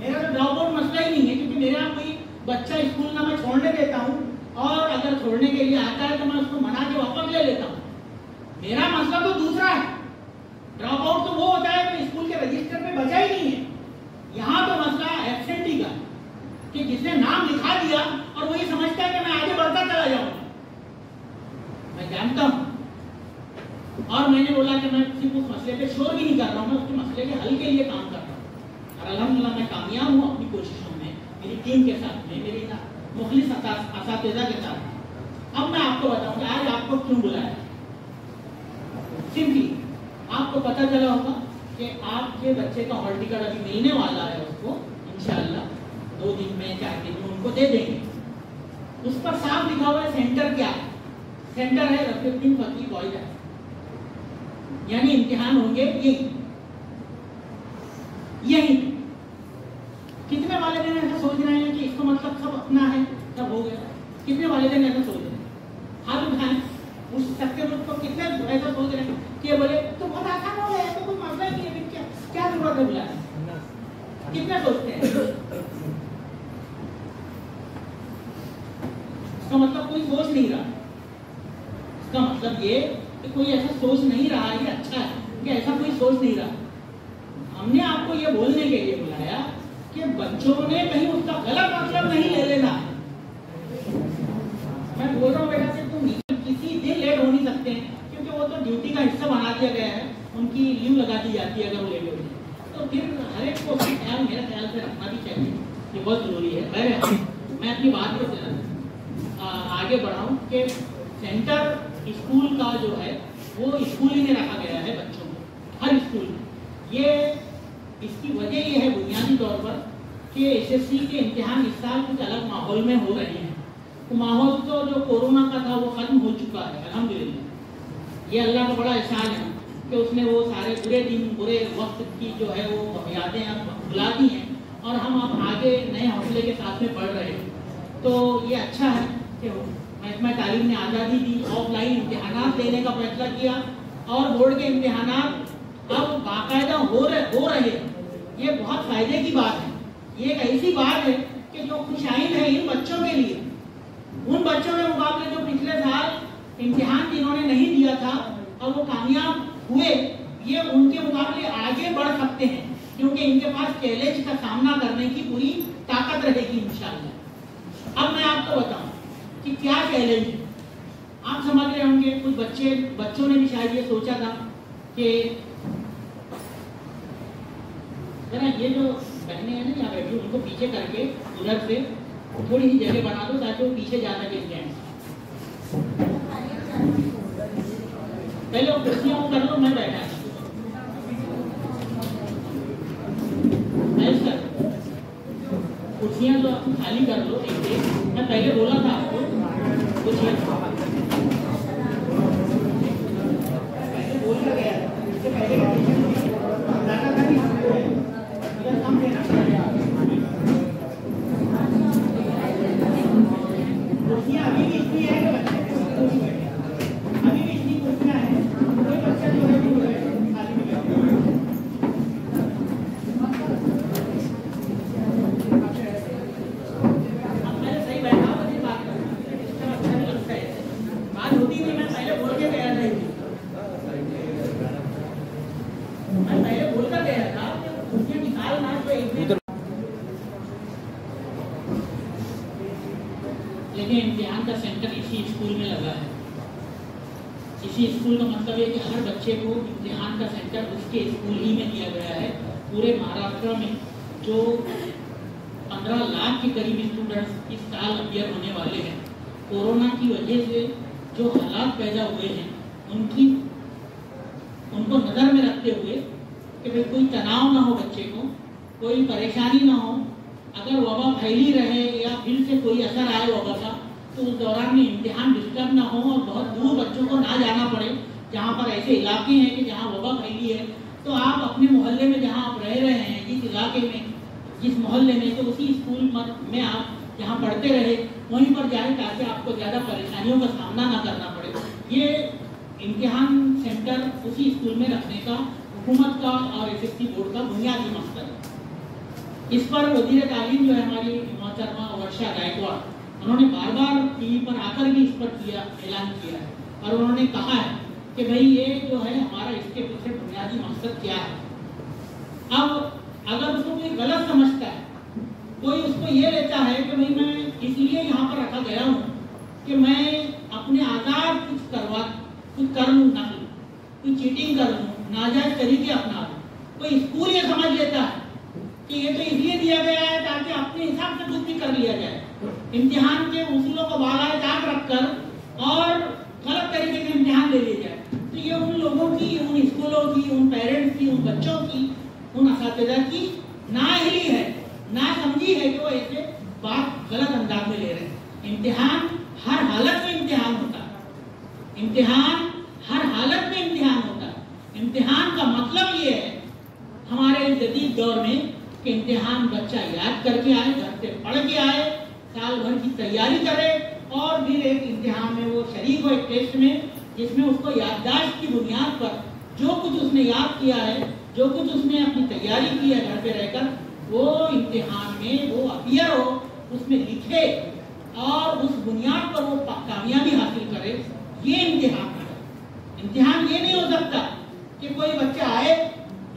मेरा तो ड्रॉप आउट मसला ही नहीं है, क्योंकि मेरा कोई बच्चा स्कूल ना मैं छोड़ने देता हूँ और अगर छोड़ने के लिए आता है तो मैं उसको मना के वापस ले लेता हूँ। मेरा मसला तो दूसरा है। ड्रॉप आउट तो वो होता है कि स्कूल के रजिस्टर में बचा ही नहीं है। यहाँ तो मसला एब्सेंटी का कि जिसने नाम लिखा दिया और वही समझता है कि मैं आगे बढ़ता चला जाऊंगा। मैं जानता हूँ और मैंने बोला कि मैं किसी उस मसले पे शोर भी नहीं कर रहा हूँ, मैं उसके मसले के हल के लिए काम कर रहा हूँ और अल्हम्दुलिल्लाह मैं कामयाब हूँ अपनी कोशिशों में, मेरी टीम के साथ में, मेरी मुखलिस असातिज़ा के साथ। अब मैं आपको बताऊंगा आज आपको क्यों बुलाया। सिंपली आपको पता चला होगा कि आपके बच्चे का हॉल टिकट अभी मिलने वाला है, उसको इंशाअल्लाह 2 दिन में 4 दिन में उनको दे देंगे। उस पर साफ लिखा हुआ है सेंटर क्या है। सेंटर है रफीउद्दीन फकीह बॉयज, यानी इम्तिहान होंगे यही। कितने वालिदैन ऐसा सोच रहे हैं कि इसको मतलब सब अपना है, सब हो गया? कितने वालिदैन ऐसा सोच रहे हैं? हाथ उठाएं, उस सकते को कितने ऐसा सोच रहे हैं कि बोले तो बहुत आसान हो गया, तो कोई मसला ही नहीं है, क्या जरूरत है बुलाने? कितने सोचते हैं? इसका मतलब कोई सोच नहीं रहा। इसका मतलब ये कि कोई ऐसा सोच नहीं रहा, ये अच्छा है कि ऐसा कोई सोच नहीं रहा। हमने आपको ये बोलने के लिए बुलाया कि बच्चों ने कहीं उसका गलत मतलब नहीं ले लेना। मैं बोल रहा हूँ बेटा से तुम किसी दिन लेट हो नहीं सकते, क्योंकि वो तो ड्यूटी का हिस्सा बना दिया गया है, उनकी लीव लगा दी जाती है अगर वो लेट हो जाए। तो फिर हर एक को ख्याल मेरे ख्याल से रखना भी चाहिए, ये बहुत जरूरी है। मैं अपनी बात को आगे बढ़ाऊँ कि सेंटर स्कूल का जो है वो स्कूल ही में रखा गया है बच्चों को, हर स्कूल में। ये इसकी वजह ये है बुनियादी तौर पर कि एसएससी के इम्तिहान इस साल कुछ अलग माहौल में हो रहे हैं। तो माहौल तो जो कोरोना का था वो खत्म हो चुका है अल्हम्दुलिल्लाह। ये अल्लाह का बड़ा एहसान है कि उसने वो सारे बुरे दिन बुरे वक्त की जो है वो यादें अब भुला दी हैं और हम अब आगे नए हौसले के साथ में बढ़ रहे हैं। तो ये अच्छा है कि महकमा तालीम ने आज़ादी दी, ऑफलाइन इम्तिहान लेने का फैसला किया और बोर्ड के इम्तिहान अब बाकायदा हो रहे। ये बहुत फायदे की बात है। ये एक ऐसी बात है कि जो खुशाइन है इन बच्चों के लिए, उन बच्चों के मुकाबले जो पिछले साल इम्तिहान जिन्होंने नहीं दिया था और वो कामयाब हुए, ये उनके मुकाबले आगे बढ़ सकते हैं क्योंकि इनके पास चैलेंज का सामना करने की पूरी ताकत रहेगी इंशाअल्लाह। अब मैं आपको बताऊं कि क्या चैलेंज है। आप समझ रहे होंगे, कुछ बच्चों ने भी शायद ये सोचा था कि जरा ये जो बहनें हैं ना यहाँ बैठी, उनको पीछे करके उधर से थोड़ी सी जगह बना दो ताकि वो पीछे जा सके स्टैंड। पहले वो कुर्सियाँ कर लो, मैं बैठा ऐसा कुर्सियाँ तो खाली कर लो एक। मैं पहले बोला था आपको कुर्सियाँ पहले बोल कर गया का सेंटर इसी स्कूल में लगा है। इसी स्कूल का मतलब है कि हर बच्चे को इम्तिहान का सेंटर उसके स्कूल ही में दिया गया है। पूरे महाराष्ट्र में जो 15 लाख के करीब स्टूडेंट्स इस साल अपियर होने वाले हैं, कोरोना की वजह से जो हालात पैदा हुए हैं उनको नज़र में रखते हुए कि भाई कोई तनाव ना हो, बच्चे को कोई परेशानी ना हो, अगर वबा फैली रहे या फिर से कोई असर आए वबा का, तो उस दौरान में इम्तिहान डिस्टर्ब ना हो और बहुत दूर बच्चों को ना जाना पड़े। जहाँ पर ऐसे इलाके हैं कि जहाँ वबा फैली है, तो आप अपने मोहल्ले में जहाँ आप रह रहे हैं, जिस इलाके में, जिस मोहल्ले में, तो उसी स्कूल में आप जहाँ पढ़ते रहे वहीं पर जाए, ताकि आपको ज़्यादा परेशानियों का सामना ना करना पड़े। ये इम्तिहान सेंटर उसी स्कूल में रखने का हुकूमत का और एसएससी बोर्ड का बुनियादी मकसद है। इस पर वज़ीर तालीम जो है हमारी मोहतरमा वर्षा गायकवाड़, उन्होंने बार बार टीवी पर आकर भी इस पर ऐलान किया है और उन्होंने कहा है कि भाई ये जो है हमारा इसके पीछे बुनियादी मकसद क्या है। अब अगर उसको कोई गलत समझता है, कोई उसको ये लेता है कि भाई मैं इसलिए यहाँ पर रखा गया हूँ कि मैं अपने आज़ाद कुछ कर लूँ, ना कोई चीटिंग कर लूँ, नाजायज तरीके अपना लूँ, कोई स्कूल ये समझ लेता है कि ये तो इसलिए दिया गया है ताकि अपने हिसाब से कुछ भी कर लिया जाए, इम्तिहान के उसूलों को बालाए ताक रखकर और गलत तरीके से इम्तिहान ले लिया जाए। तो ये उन लोगों की, उन स्कूलों की, उन पेरेंट्स की, उन बच्चों की, उन असातिज़ा की नाअहली है, ना समझी है कि वो ऐसे बात गलत अंदाज में ले रहे हैं। इम्तिहान हर हालत में इम्तिहान होता है, इम्तिहान हर हालत में इम्तिहान होता है। इम्तिहान का मतलब ये है हमारे जदीद दौर में कि इम्तिहान बच्चा याद करके आए, घर से पढ़ के आए, साल भर की तैयारी करे और फिर एक इम्तिहान में वो शरीक हो, एक टेस्ट में, जिसमें उसको याददाश्त की बुनियाद पर जो कुछ उसने याद किया है, जो कुछ उसने अपनी तैयारी की है घर पे रहकर, वो इम्तिहान में वो अपीयर हो, उसमें लिखे और उस बुनियाद पर वो कामयाबी हासिल करे। ये इम्तिहान है। इम्तिहान ये नहीं हो सकता कि कोई बच्चा आए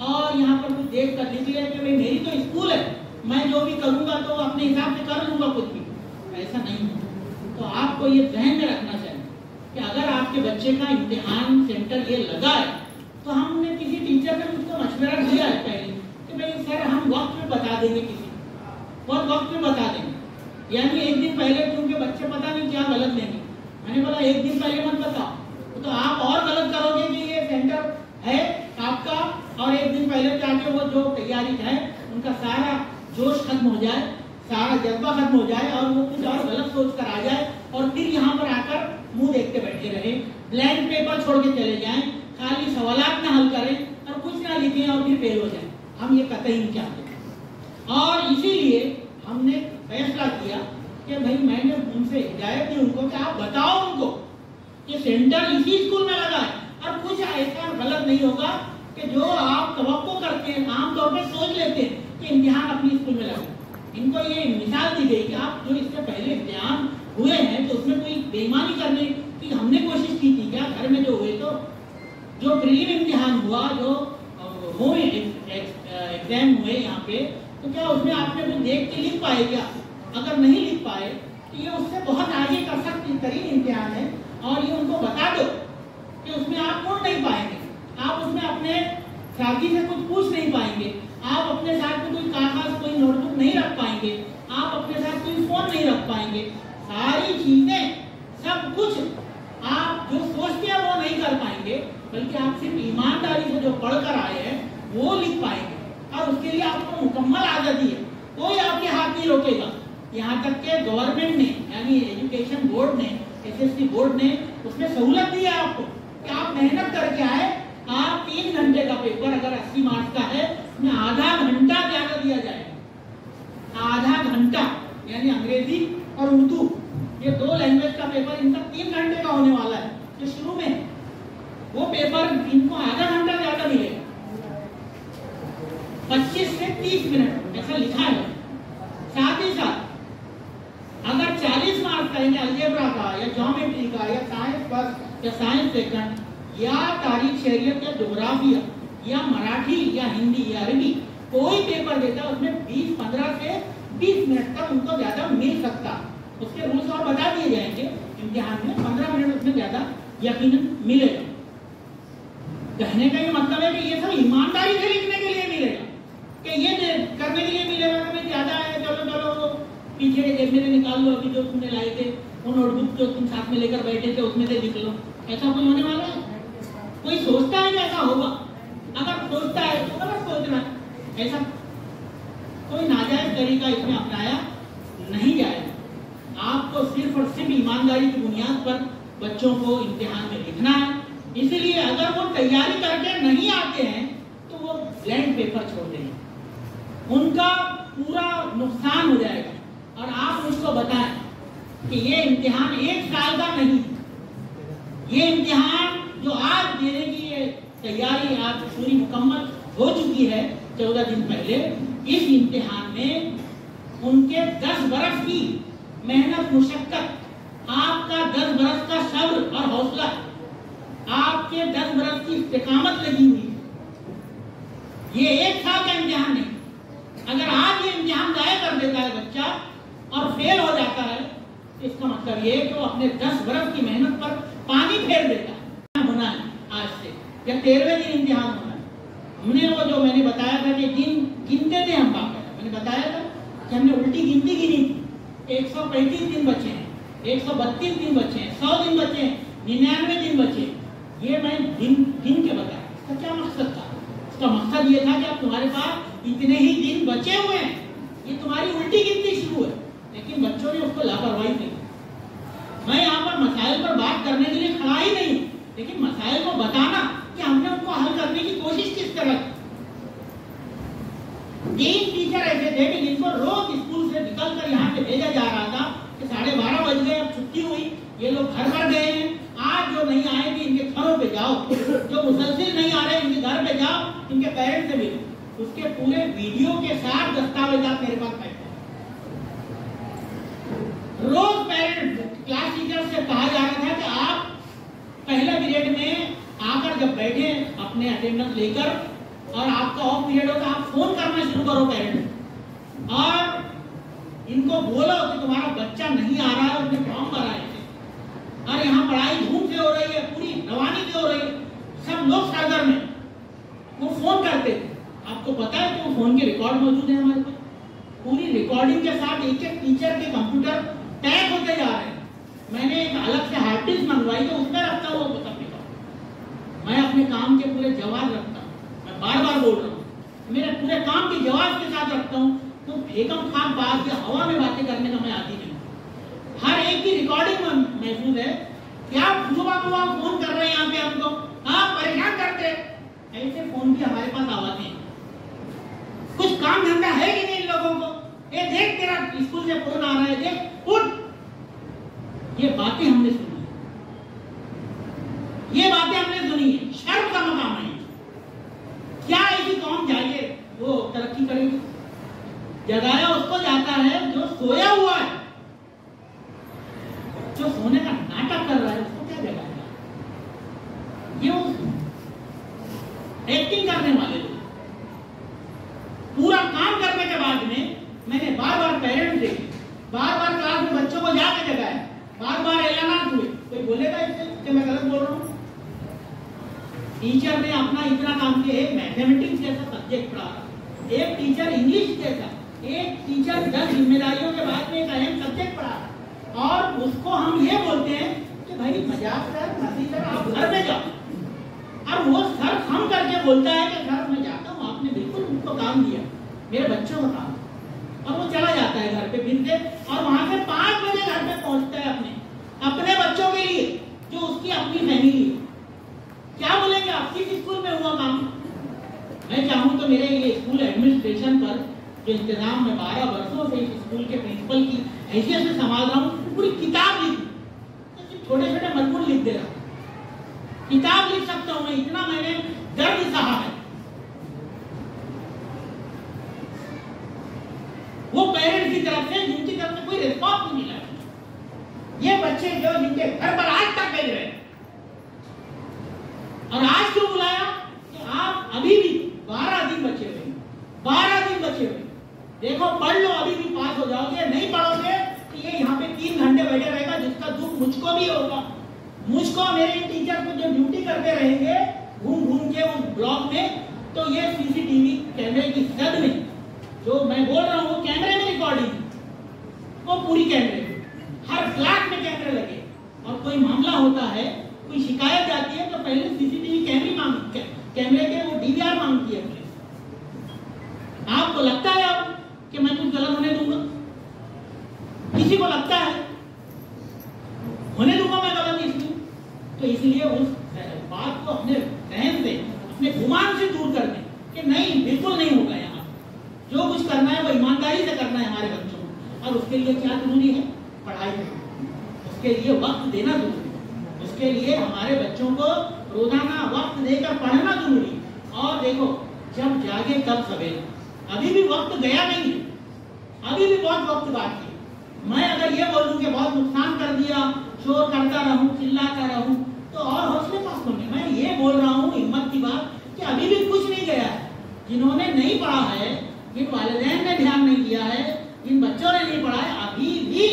और यहाँ पर कुछ देख कर लिख ले कि भाई मेरी तो स्कूल है, मैं जो भी करूँगा तो अपने हिसाब से कर लूँगा कुछ भी। ऐसा नहीं है। तो आपको ये ध्यान में रखना चाहिए कि अगर आपके बच्चे का इम्तिहान सेंटर ये लगा है, तो हमने किसी टीचर ने मुझको मशवरा दिया है पहले कि भाई सर हम वक्त में बता देंगे, किसी और वक्त में बता देंगे, यानी एक दिन पहले, क्योंकि बच्चे पता नहीं क्या गलत लेंगे। मैंने बोला एक दिन पहले मत बताओ, तो आप और गलत करोगे कि ये सेंटर है आपका, और एक दिन पहले जाके वो जो तैयारी है उनका सारा जोश खत्म हो जाए, सारा जज्बा खत्म हो जाए और वो कुछ और गलत सोच कर आ जाए और फिर यहाँ पर आकर मुंह देखते बैठे रहे, ब्लैंक पेपर छोड़ के चले जाएं, खाली सवालात ना हल करें और कुछ ना लिखें और फिर फेल हो जाए। हम ये कतई नहीं चाहते और इसीलिए हमने फैसला किया कि भाई मैंने उनसे हिदायत दी उनको कि आप बताओ उनको कि सेंटर इसी स्कूल में लगा है और कुछ ऐसा गलत नहीं होगा कि जो आप तवक्को करते हैं, आमतौर पर सोच लेते हैं कि इम्तिहान अपनी स्कूल में लगा। इनको ये मिसाल दी गई कि आप जो इससे पहले इम्तिहान हुए हैं तो उसमें कोई बेईमानी करने की हमने कोशिश की थी क्या? घर में जो हुए, तो जो प्रीलिम इम्तिहान हुआ, जो होम एग्जाम हुए यहाँ पे, तो क्या उसमें आपने कुछ देख के लिख पाए क्या? अगर नहीं लिख पाए तो ये उससे बहुत आगे का सख्त तरीन इम्तिहान है और ये उनको बता दो कि उसमें आप पढ़ नहीं पाएंगे, आप उसमें अपने साथी से कुछ पूछ नहीं पाएंगे, आप अपने साथ में कोई कागज, कोई नोटबुक नहीं रख पाएंगे, आप अपने साथ कोई फोन नहीं रख पाएंगे, सारी चीजें, सब कुछ आप जो सोचते हैं वो नहीं कर पाएंगे, बल्कि आप सिर्फ ईमानदारी से जो पढ़कर आए हैं वो लिख पाएंगे और उसके लिए आपको मुकम्मल आज़ादी है, कोई आपके हाथ नहीं रोकेगा। यहाँ तक के गवर्नमेंट ने, यानी एजुकेशन बोर्ड ने, एसएससी बोर्ड ने उसमें सहूलत दी है आपको कि आप मेहनत करके आए, आप 3 घंटे का पेपर अगर 80 मार्क्स का है उसमें आधा घंटा ज्यादा दिया जाएगा, आधा घंटा, यानी अंग्रेजी और उर्दू ये 2 लैंग्वेज का पेपर इनका 3 घंटे का होने वाला है। तो शुरू में वो पेपर इनको आधा घंटा ज्यादा मिलेगा, 25 से 30 मिनट ऐसा लिखा है। साथ ही साथ अगर 40 मार्क्स का यानी अलजेब्रा का या ज्योमेट्री का या साइंस फर्स्ट या साइंस सेकंड या तारीख, शरीयत या ज्योग्राफिया या मराठी या हिंदी या अरबी कोई पेपर देता है उसमें 15 से 20 मिनट तक उनको ज्यादा मिल सकता। उसके रूल्स और बता दिए जाएंगे इम्तिहान में 15 मिनट उसमें ज्यादा यकीनन मिलेगा। कहने का ये मतलब है कि ये सब ईमानदारी से लिखने के लिए मिलेगा, कि ये करने के लिए मिलेगा कि ज्यादा है, चलो चलो पीछे के जेब में निकाल लो, अभी जो तुमने लाए थे वो नोटबुक जो तुम साथ में लेकर बैठे थे उसमें से लिख लो। ऐसा कोई होने वाला है? कोई सोचता है कि ऐसा होगा? अगर सोचता है तो गलत सोच रहा है। ऐसा कोई नाजायज तरीका इसमें अपनाया नहीं जाएगा। आपको सिर्फ और सिर्फ ईमानदारी की बुनियाद पर बच्चों को इम्तिहान में लिखना है। इसलिए अगर वो तैयारी करके नहीं आते हैं तो वो ब्लैंक पेपर छोड़ देंगे, उनका पूरा नुकसान हो जाएगा। और आप उसको बताएं कि ये इम्तिहान 1 साल का नहीं, ये इम्तिहान जो आज देने की ये तैयारी आज पूरी मुकम्मल हो चुकी है 14 दिन पहले, इस इम्तिहान में उनके 10 बरस की मेहनत मुशक्कत, आपका 10 बरस का सब्र और हौसला, आपके 10 बरस की इस्तिकामत लगी हुई है। ये 1 साल का इम्तिहान नहीं। अगर आज ये इम्तिहान जाया कर देता है बच्चा और फेल हो जाता है, तो इसका मतलब ये कि वो अपने 10 बरस की मेहनत पर पानी फेर देता है। होना है आज से या 13वें दिन इम्तिहान होना है। हमने वो जो मैंने बताया था कि दिन गिनते थे हम, मैंने बताया था कि हमने उल्टी गिनती गिनी थी। 135 दिन बचे हैं, 132 दिन बचे हैं, 100 दिन बचे हैं, 99 दिन बचे हैं। ये मैं गिन के बताया। इसका क्या मकसद था? इसका मकसद ये था कि अब तुम्हारे पास इतने ही दिन बचे हुए हैं, ये तुम्हारी उल्टी गिनती शुरू है। लेकिन बच्चों ने उसको लापरवाही की। मैं यहाँ पर मसाइल पर बात करने के लिए खड़ा ही नहीं, लेकिन मसाइल को बताना कि हमने उनको हल करने की कोशिश किस तरह की। 3 टीचर ऐसे थे कि जिनको रोज स्कूल से निकलकर यहाँ पे भेजा जा रहा था कि 12:30 बज गए, अब छुट्टी हुई, ये लोग घर पर गए हैं, आज जो नहीं आएंगे इनके घरों पे जाओ, जो मुसलसिल नहीं आ रहे इनके घर पे जाओ, इनके पेरेंट्स से मिलो। उसके पूरे वीडियो के साथ दस्तावेजात मेरे पास बैठे। रोज पेरेंट्स क्लास टीचर से कहा जा रहा था कि आप पहले पीरियड में आकर जब बैठे अपने अटेंडेंस लेकर और आपका ऑफ पीरियड हो तो आप फोन करना शुरू करो पेरेंट्स, और इनको बोलो कि तुम्हारा बच्चा नहीं आ रहा है, उसने फॉर्म भरा है और यहाँ पढ़ाई धूम से हो रही है, पूरी रवानी से हो रही है, सब लोग सरगर्म में। वो फोन करते थे, आपको पता है कि वो फोन के रिकॉर्ड मौजूद है हमारे पास, पूरी रिकॉर्डिंग के साथ एक एक टीचर के कंप्यूटर टैग होते जा रहे हैं। मैंने एक अलग से हार्ड डिस्क मंगवाई तो उसमें रखता हूँ वो सब रिकॉर्ड। मैं अपने काम के पूरे जवाब रखता हूँ, मैं बार-बार बोल रहा हूँ, मेरे पूरे काम के जवाब के साथ रखता हूँ। तो फेकम खाम बात या हवा में बातें करने का मैं आदी नहीं। हर एक की रिकॉर्डिंग महफूज है। क्या सुबह फोन कर रहे हैं यहाँ पे हमको, हाँ परेशान करते, ऐसे फोन भी हमारे पास आवाते हैं। कुछ काम धंधा है कि नहीं इन लोगों को? ये देख तेरा स्कूल से फोन आ रहा है, देख उठ। ये बातें हमने सुनी, ये बातें हमने सुनी है। शर्म का मकाम है। क्या ऐसी कौम चाहिए वो तरक्की करेगी? जगाया उसको जाता है जो सोया हुआ है, जो सोने का नाटक कर रहा है उसको क्या जगाएगा? ये एक्टिंग करने वाले लोग। पूरा काम करने के बाद में मैंने बार-बार पेरेंट्स देखे, बार-बार क्लास में बच्चों को जाके जगाया, बार-बार ऐलानात हुए। कोई बोलेगा इससे कि मैं गलत बोल रहा हूँ? टीचर ने अपना इतना काम किया, एक मैथमेटिक्स जैसा सब्जेक्ट पढ़ा, एक टीचर इंग्लिश जैसा, एक टीचर 10 जिम्मेदारियों के बाद में एक अहम सब्जेक्ट पढ़ा, और उसको हम ये बोलते हैं कि भाई मजाक कर, मस्ती कर, आप घर में जाओ। और वो सर हम करके बोलता है कि सर मैं जाता हूँ, आपने बिल्कुल उनको काम दिया, मेरे बच्चों का काम। और वो चला जाता है घर पे फिर से, और वहां से 5 बजे घर पे पहुंचता है अपने बच्चों के लिए, जो उसकी अपनी फैमिली है। क्या बोलेंगे आप? किस स्कूल में हुआ काम? मैं चाहूँ तो मेरे ये स्कूल एडमिनिस्ट्रेशन पर जो इंतजाम में 12 वर्षों से इस स्कूल के प्रिंसिपल की हैसियत से संभाल रहा हूँ, पूरी किताब लिख, छोटे-छोटे मजमून लिख दे रहा हूँ। किताब लिख सकता हूँ मैं, इतना मैंने दर्द सहा है। वो पेरेंट्स की तरफ से, जिनकी तरफ से कोई रिस्पॉन्स नहीं मिला। ये बच्चे जो जिनके घर पर आज तक भेज रहे हैं, और आज क्यों बुलाया कि आप अभी भी 12 दिन बचे हुए, 12 दिन बचे हुए, देखो पढ़ लो, अभी भी पास हो जाओगे। नहीं पढ़ोगे तो ये यहाँ पे 3 घंटे बैठे रहेगा, जिसका दुख मुझको भी होगा। मुझको मेरे टीचर को जो ड्यूटी करते रहेंगे घूम घूम के उस ब्लॉक में, तो ये सीसीटीवी कैमरे की जद में जो मैं बोल रहा हूँ वो कैमरे में रिकॉर्डिंग, वो पूरी कैमरे में, हर क्लास में कैमरे लगे। और कोई मामला होता है, कोई शिकायत आती है तो पहले सीसीटीवी कैमरे के वो डीवीआर मांगती है पुलिस। आपको लगता है अब कि मैं कुछ गलत होने दूंगा? किसी को लगता है होने दूंगा मैं गलत? इसलिए तो इसलिए उस बात को अपने रहन से, अपने गुमान से दूर कर दें कि नहीं, बिल्कुल नहीं होगा। यहाँ जो कुछ करना है वो ईमानदारी से करना है हमारे बच्चों को। और उसके लिए क्या जरूरी है? पढ़ाई करना, उसके लिए वक्त देना जरूरी है, उसके लिए हमारे बच्चों को रोजाना वक्त देकर पढ़ना जरूरी है। और देखो, जब जागे तब सवेरे, अभी भी वक्त गया नहीं है, अभी भी बहुत वक्त बाकी है। मैं अगर ये बोलूं कि बहुत नुकसान कर दिया, शोर करता रहूं, चिल्लाता रहूं, तो और हौसले पास होंगे। मैं ये बोल रहा हूं हिम्मत की बात कि अभी भी कुछ नहीं गया है। जिन्होंने नहीं पढ़ा है, जिन वालिदैन ने ध्यान नहीं दिया है, जिन बच्चों ने नहीं पढ़ा है, अभी भी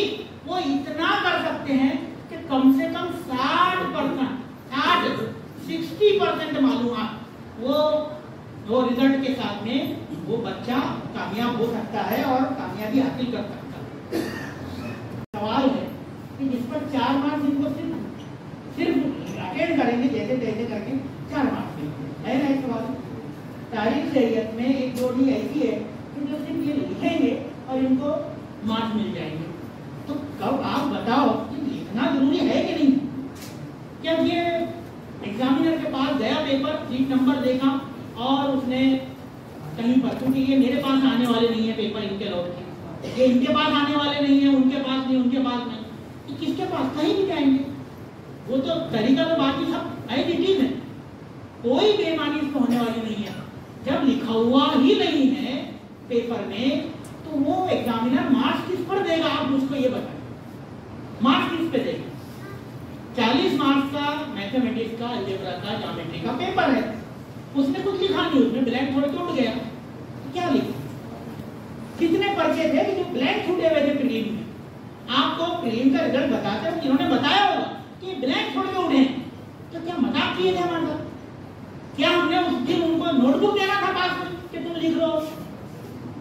वो इतना कर सकते हैं कि कम से कम 60% मालूम वो रिजल्ट के साथ में वो बच्चा कामयाब हो सकता है और कामयाबी हासिल कर सकता है। सवाल है कि जिस पर 4 मार्क्स इनको सिर्फ अटेंड करेंगे जैसे तैसे करके 4 मार्क्स मिलते है ना। एक सवाल, तारीख शरीयत में एक जोड़ी ऐसी है कि जो सिर्फ ये लिखेंगे और इनको मार्क्स मिल जाएंगे। तो कब आप बताओ कि लिखना जरूरी है कि नहीं? क्या ये एग्जामिनर के पास गया, पेपर सीट नंबर देखा और उसने कहीं पर, क्योंकि ये मेरे पास आने वाले नहीं है पेपर, इनके लौट के, ये इनके पास आने वाले नहीं है, उनके पास नहीं, उनके पास नहीं, तो किसके पास? कहीं भी जाएंगे। वो तो तरीका तो बाकी सब एज इट इज है, कोई बेईमानी इसमें होने वाली नहीं है। जब लिखा हुआ ही नहीं है पेपर में तो वो एग्जामिनर मार्क्स किस पर देगा? आप मुझको ये बताएं, मार्क्स किस पे देगा? 40 मार्क्स का मैथमेटिक्स का, अलजेब्रा का, ज्योमेट्री का पेपर है, उसने कुछ लिखा नहीं, उसमें ब्लैंक थोड़े टूट गया, क्या लिखा? कितने पर्चे थे कि जो ब्लैंक छूटे हुए थे प्रीलिम में? आपको प्रीलिम का रिजल्ट बताते हैं, इन्होंने बताया होगा कि ब्लैंक छोड़ के उठे हैं, तो क्या मजाक किए थे हमारे साथ? क्या हमने उस दिन उनको नोटबुक देना था पास में कि तुम लिख लो?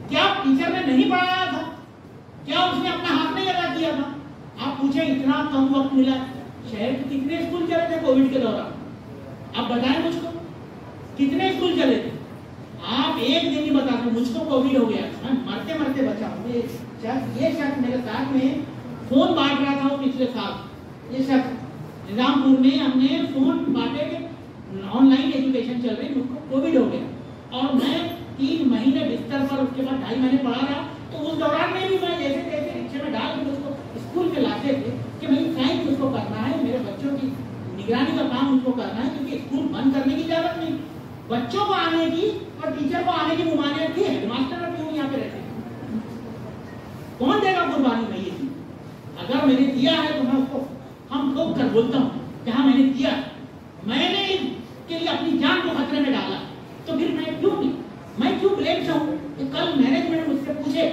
क्या टीचर ने नहीं पढ़ाया था? क्या उसने अपना हाथ नहीं लगा दिया था? आप पूछे इतना कम वक्त मिला, शहर के कितने स्कूल चले थे कोविड के दौरान? आप बताएं मुझको, कितने स्कूल चले थे? आप एक दिन ही बताते, मुझको कोविड हो गया, मैं मरते मरते बचा हूँ। ये शख्स मेरे साथ में फोन बांट रहा था पिछले साल। ये शख्स निजामपुर में हमने फोन बांटे के ऑनलाइन एजुकेशन चल रही, मुझको कोविड हो गया और मैं 3 महीने बिस्तर पर, उसके बाद 2.5 महीने पढ़ा रहा। तो उस दौरान में भी मैं जैसे तैसे रिक्शे में डाल के उसको स्कूल में लाते थे कि भाई साइंस मुझको करना है, मेरे बच्चों की निगरानी का काम मुझको करना है, क्योंकि स्कूल बंद करने की इजाजत नहीं, बच्चों को आने की और टीचर को आने की मुमानियत थी। हेडमास्टर अब क्यों यहाँ पे रहते? कौन देगा कुर्बानी में ये? अगर मैंने दिया है तो मैं उसको हम ठोक कर बोलता हूँ कि हाँ मैंने दिया, मैंने इसके लिए अपनी जान को खतरे में डाला, तो फिर मैं क्यों ब्लेम चाहूँ? तो कल मैनेजमेंट मुझसे पूछे,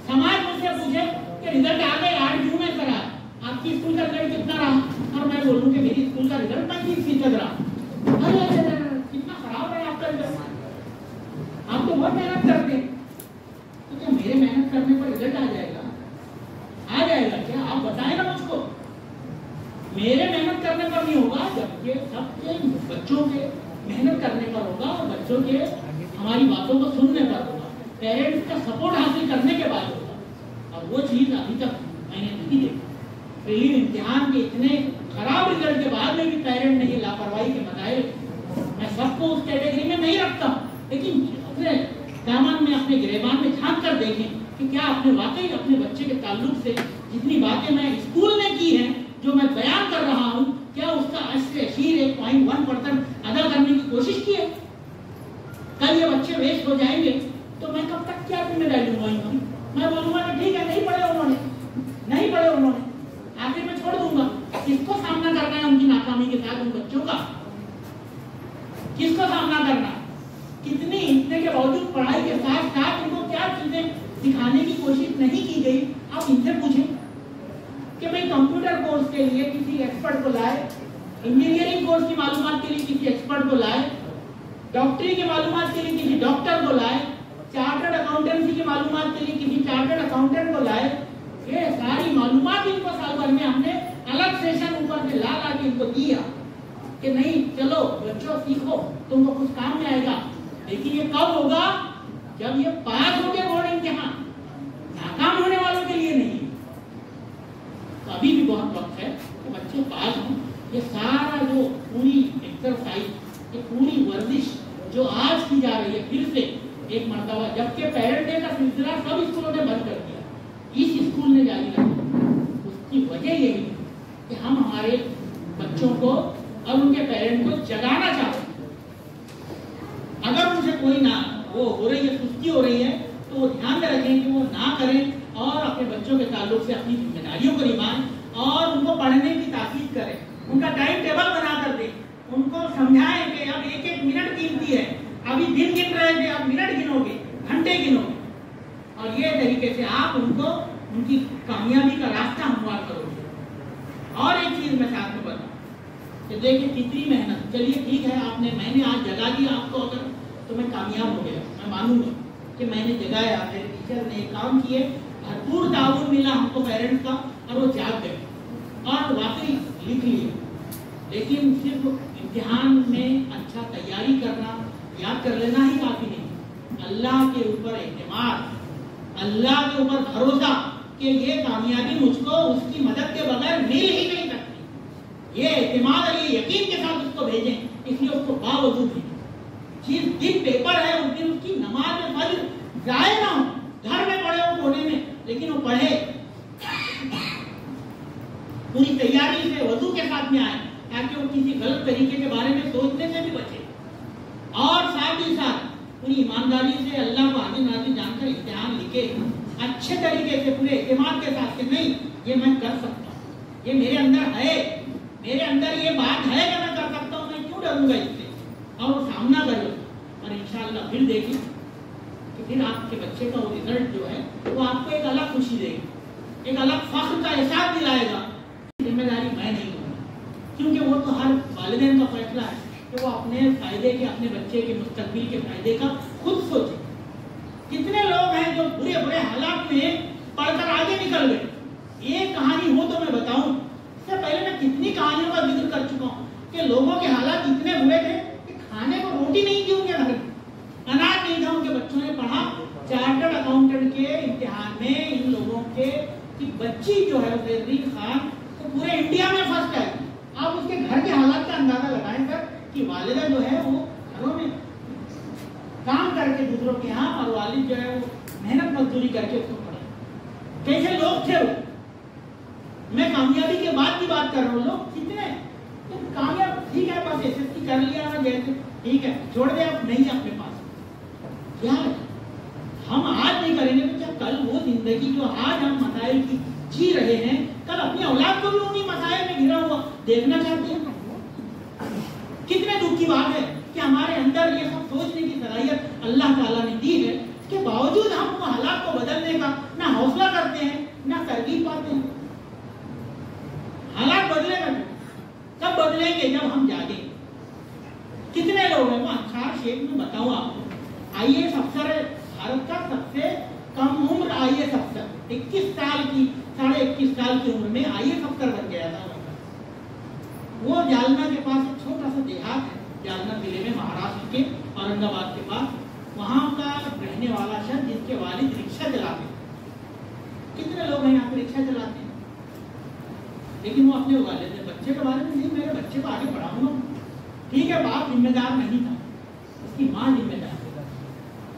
समाज मुझसे पूछे कि रिजल्ट आ गए 8 जून में करा, आपकी स्कूल का रिजल्ट कितना रहा? और मैं बोलूँ कि मेरी स्कूल का रिजल्ट 35% रहा। कितना खराब है आपका रिजल्ट, आप तो बहुत मेहनत करते हैं, तो क्या मेरे मेहनत करने पर रिजल्ट आ जाएगा? आ जाएगा क्या? आप बताएं ना मुझको। मेरे मेहनत करने पर नहीं होगा, जबकि सबके बच्चों के मेहनत करने पर होगा और बच्चों के हमारी बातों को सुनने पर होगा, पेरेंट्स का सपोर्ट हासिल करने के बाद होगा। और वो चीज अभी तक मैंने नहीं देखी। प्रीलिम इम्तिहान के इतने खराब रिजल्ट के बाद में भी पेरेंट ने ये लापरवाही के बताए। मैं सबको उस कैटेगरी में नहीं रखता, लेकिन अपने दामन में, अपने गिरेबान में झांक कर देखें कि क्या आपने वाकई अपने बच्चे के ताल्लुक से जितनी बातें मैं स्कूल में की हैं, जो मैं बयान कर रहा हूँ, क्या उसका 1.1% अदा करने की कोशिश की है? कल ये बच्चे वेस्ट हो जाएंगे तो मैं कब तक क्या जिम्मेदारी लूंगा इनकी? मैं बोलूंगा कि ठीक है, नहीं पढ़े उन्होंने, आखिर में छोड़ दूंगा। किसको सामना करना है उनकी नाकामी के साथ? उन बच्चों का किसको सामना करना? कितनी इतने के बावजूद पढ़ाई के साथ साथ इनको क्या चीजें सिखाने की कोशिश नहीं की गई? आप इनसे पूछें कि भाई कंप्यूटर कोर्स के लिए किसी एक्सपर्ट को लाए, इंजीनियरिंग कोर्स की मालूमात के लिए किसी एक्सपर्ट को लाए, डॉक्टरी की मालूमात के लिए किसी डॉक्टर को लाए, चार्टर्ड अकाउंटेंसी की मालूमात के लिए किसी चार्टर्ड अकाउंटेंट को लाए। ये सारी मालूमात इनको साल भर में हमने अलग सेशन ऊपर से ला के इनको दिया कि नहीं चलो बच्चों सीखो, तुमको कुछ काम में आएगा। लेकिन ये कब होगा? जब ये पास हो गए बोर्ड इम्तिहान, नाकाम होने वालों के लिए नहीं। तो अभी भी बहुत वक्त है कि बच्चे पास हों। ये सारा जो पूरी एक्सरसाइज, ये पूरी वर्जिश जो आज की जा रही है फिर से एक मरतबा, जबकि पेरेंट डे का सिलसिला सब स्कूलों ने बंद कर दिया, इस स्कूल ने जारी रखा। उसकी वजह यही है कि हम हमारे बच्चों को और उनके पेरेंट को जगाना चाहते हैं। अगर उनसे कोई ना वो हो रही है, सुस्ती हो रही है, तो वो ध्यान में रखें कि वो ना करें और अपने बच्चों के ताल्लुक से अपनी जिम्मेदारियों को निभाएं और उनको पढ़ने की ताकीद करें, उनका टाइम टेबल बना कर दें, उनको समझाएं कि अब एक एक मिनट कीमती है, अभी दिन गिन रहे थे, अब मिनट गिनोगे, घंटे गिनोगे, और ये तरीके से आप उनको उनकी कामयाबी का रास्ता हमवार करोगे। और एक चीज मैं साथ में बताऊं कि देखिए कितनी मेहनत, चलिए ठीक है मैंने आज जगा दिया आपको, अगर तो मैं कामयाब हो गया, मैं मानूंगा कि मैंने जगाया, मेरे टीचर ने काम किए, भरपूर ताउन मिला हमको पेरेंट्स का, और वो जाग गए और वाकई लिख लिए। लेकिन सिर्फ इम्तिहान में अच्छा तैयारी करना, याद कर लेना ही काफी नहीं। अल्लाह के ऊपर एतमाद, अल्लाह के ऊपर भरोसा कि ये कामयाबी मुझको उसकी मदद के बगैर मिल ही नहीं सकती, ये एतमाद और ये यकीन के साथ उसको भेजें, इसलिए उसको बावजूद भेजें। जिस दिन पेपर है उस दिन उसकी नमाज में फर्ज जाए ना हो, घर में पढ़े हो कोने में, लेकिन वो पढ़े, पूरी तैयारी से वजू के साथ में आए, ताकि वो किसी गलत तरीके के बारे में सोचने से भी बचे, और साथ ही साथ पूरी ईमानदारी से अल्लाह को आगे नाज़िल जानकर इम्तिहान लिखे, अच्छे तरीके से पूरे एतमाद के साथ कि नहीं ये मैं कर सकता हूँ, ये मेरे अंदर है, मेरे अंदर ये बात है कि मैं कर सकता हूँ, मैं क्यों डरूंगा इससे, और वो सामना करो। और इंशाअल्लाह फिर देखिए कि फिर आपके बच्चे का वो रिजल्ट जो है वो आपको एक अलग खुशी देगी, एक अलग फख्र का एहसास दिलाएगा। जिम्मेदारी मैं नहीं लूँगा, क्योंकि वो तो हर वालिदैन का फैसला है कि वो अपने फायदे के, अपने बच्चे के मुस्तकबिल के फायदे का खुद सोचे। कितने लोग हैं जो बुरे बुरे हालात में पढ़कर आगे निकल गए। ये कहानी हो तो मैं बताऊं, इससे पहले मैं कितनी कहानियों का जिक्र कर चुका हूँ कि लोगों के हालात इतने बुरे थे कि खाने को रोटी नहीं थी उनके घर में, अनाज नहीं था, उनके बच्चों ने पढ़ा। चार्टर्ड अकाउंटेंट के इम्तिहान में इन लोगों के की बच्ची जो है ज़रीन खान, तो पूरे इंडिया में फर्स्ट आई। आप उसके घर के हालात का अंदाजा लगाएं सर कि वालिदा जो है वो घरों में काम करके दूसरों के यहाँ, और वालिद जो है वो मेहनत मजदूरी करके उसको पढ़ा। कैसे लोग थे वो, मैं कामयाबी के बाद की बात कर रहा हूँ। लोग कितने तो कामयाब, ठीक है बस एसएससी कर लिया ना, जैसे ठीक है छोड़ दे, अब नहीं अपने पास क्या है। हम आज नहीं करेंगे तो क्या कल वो जिंदगी जो आज हम मसाइल की जी रहे हैं, कल अपनी औलाद को भी उन्हीं मसाइल में घिरा हुआ देखना चाहते हैं। कितने दुख की बात है कि हमारे अंदर ये सब सोचने की सलाहियत अल्लाह ताला ने दी है, इसके बावजूद हम हालात को बदलने का ना हौसला करते हैं ना तरकीब पाते हैं। हालात बदलेगा कब बदलेंगे? जब हम जागे। कितने लोग हैं, वो अंसार शेख में बताऊं आपको, आईएएस अफसर है, भारत का सबसे कम उम्र आईएएस अफसर, 21 साल की, 21.5 साल की उम्र में आईएएस अफसर बन गया था। वो जालना के पास एक छोटा सा देहात है, जालना जिले में, महाराष्ट्र के औरंगाबाद के पास, वहां का रहने वाला शख्स जिसके वालिद रिक्शा चलाते हैं। कितने लोग हैं यहाँ पे रिक्शा चलाते हैं, लेकिन वो अपने वालिद बच्चे के बारे में नहीं, मेरे बच्चे को आगे बढ़ाऊंगा। ठीक है, बाप जिम्मेदार नहीं था, उसकी माँ जिम्मेदार थी।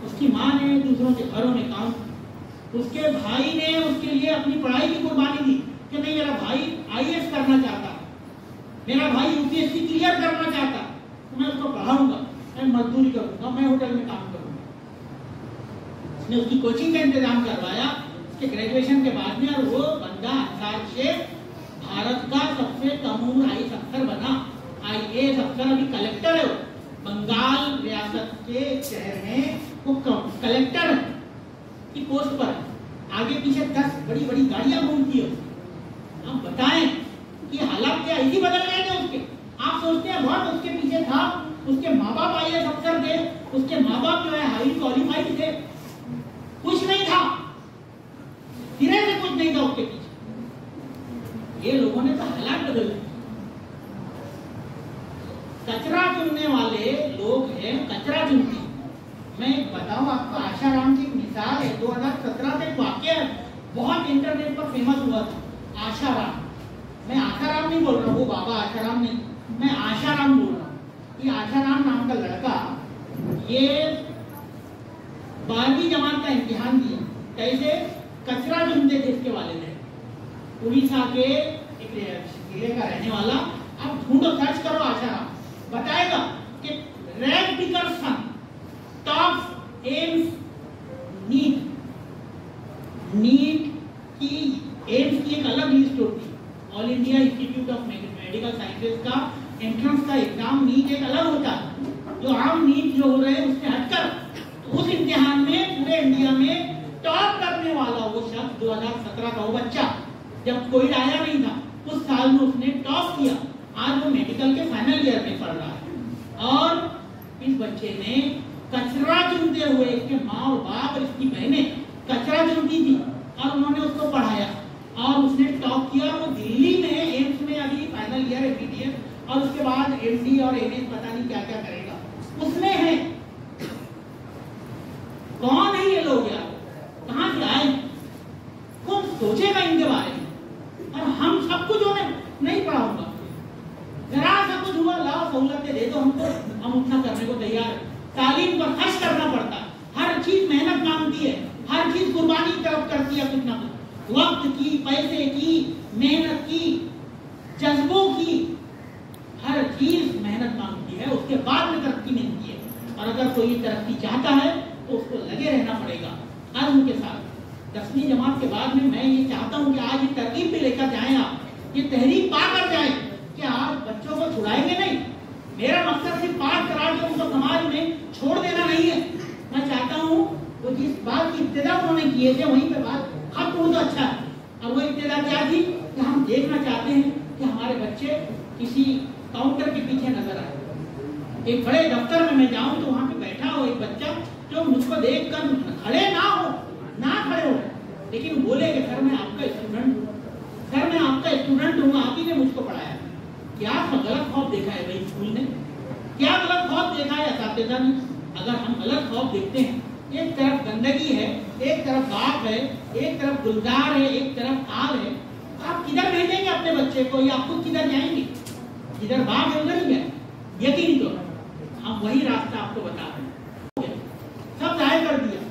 उसकी माँ ने दूसरों के घरों में काम, उसके भाई ने उसके लिए अपनी पढ़ाई की कुर्बानी दी कि नहीं मेरा भाई आईएएस करना चाहता, मेरा भाई यूपीएससी क्लियर करना चाहता, तो मैं उसको पढ़ाऊंगा, मैं मजदूरी करूंगा, मैं होटल में काम करूंगा। उसने उसकी कोचिंग का इंतजाम करवाया उसके ग्रेजुएशन के बाद में, और वो बंदा अंसार शेख भारत का सबसे कम उम्र आईएएस अफसर बना। आईएएस अफसर अभी कलेक्टर है, बंगाल रियासत के शहर में वो कलेक्टर की पोस्ट पर है। आगे पीछे 10 बड़ी बड़ी गाड़ियां घूमती है, आप बताएं कि हालात क्या इसी बदल गए थे उसके? आप सोचते हैं बहुत उसके पीछे था, उसके माँ बाप IAS अफसर थे, उसके माँ बाप जो है हाईली क्वालिफाइड थे, कुछ नहीं था, सिरे से कुछ नहीं था उसके पीछे। ये लोगों ने तो हालात बदल दिए। कचरा चुनने वाले लोग हैं, कचरा चुनते। मैं बताऊं आपको, आशाराम की एक मिसाल है। 2017 से एक वाक्य बहुत इंटरनेट पर फेमस हुआ था। आशाराम, मैं आशाराम नहीं बोल रहा हूँ, वो बाबा आशाराम नहीं, मैं आशाराम बोल रहा हूँ। ये आशाराम नाम का लड़का, ये 12वीं जमात का इम्तिहान दिया। कैसे? कचरा चुनते थे इसके वाले ने, उड़ीसा के एक जिले का रहने वाला। आप ढूंढो, सर्च करो आशाराम, बताएगा कि रैग पिकर सन, टॉप एम्स नीट की एम्स की एक अलग लिस्ट होती है। All India institute of medical sciences का एंट्रेंस का एग्जाम नीट एक अलग होता है, जो आम नीट जो हो रहे हैं उससे हटकर। तो उस इम्तिहान में पूरे इंडिया में टॉप करने वाला वो शख्स 2017 का वो बच्चा, जब कोविड आया नहीं था उस साल में उसने टॉप किया। आज वो मेडिकल के फाइनल ईयर में पढ़ रहा है और इस बच्चे ने कचरा चुनते हुए, इसके माँ और बाप और इसकी बहनें कचरा चुनती थी और उन्होंने उसको पढ़ाया और उसने टॉप किया। वो दिल्ली में एम्स में अभी फाइनल ईयर MBBS और उसके बाद MD और MS पता नहीं क्या क्या करेगा, उसमें है। कौन है ये लोग यार, कहां से आए, कौन सोचेगा इनके बारे में? और हम सब कुछ उन्हें नहीं पढ़ाऊंगा, जरा सा कुछ हुआ लाओ सहूलतें दे दो हमको, हम उतना करने को तैयार है। तालीम पर खर्च करना पड़ता है, हर चीज मेहनत मांगती है, हर चीज कुर्बानी की तरफ करती है, कुछ ना कुछ वक्त की, पैसे की, मेहनत की, जज्बों की, हर चीज मेहनत मांगती है, उसके बाद में तरक्की मिलती है। और अगर कोई तरक्की चाहता है तो उसको लगे रहना पड़ेगा अज़्म के साथ। 10वीं जमात के बाद में मैं ये चाहता हूँ कि आज ये तरकीब भी लेकर जाएं, आप ये तहरीक पा कर जाएं कि आज बच्चों को छुड़ाएंगे नहीं। मेरा मकसद सिर्फ पास करा के उनको समाज में छोड़ देना नहीं है। मैं चाहता हूँ वो जिस बात की इब्तिदा उन्होंने किए थे वहीं पे बात खत्म हो तो अच्छा है। और वो इब्तिदा क्या थी कि हम देखना चाहते हैं कि हमारे बच्चे किसी काउंटर के पीछे नजर आए। एक बड़े दफ्तर में मैं जाऊं तो वहां पे बैठा हो एक बच्चा जो मुझको देखकर खड़े ना खड़े हो, लेकिन बोले कि सर मैं आपका स्टूडेंट हूँ, सर मैं आपका स्टूडेंट हूँ, आप ही ने मुझको पढ़ाया। क्या गलत खौफ देखा है भाई स्कूल ने, क्या गलत खौफ देखा है असातिज़ा ने? अगर हम गलत खौफ देखते हैं, एक तरफ गंदगी है, एक तरफ बाप है, एक तरफ गुलजार है, एक तरफ आग है, आप किधर भेजेंगे अपने बच्चे को या आप खुद किधर जाएंगे? जिधर बाप है उधर ही जाए, यकीन तो हम वही रास्ता आपको बता रहे हैं। सब जाहिर कर दिया,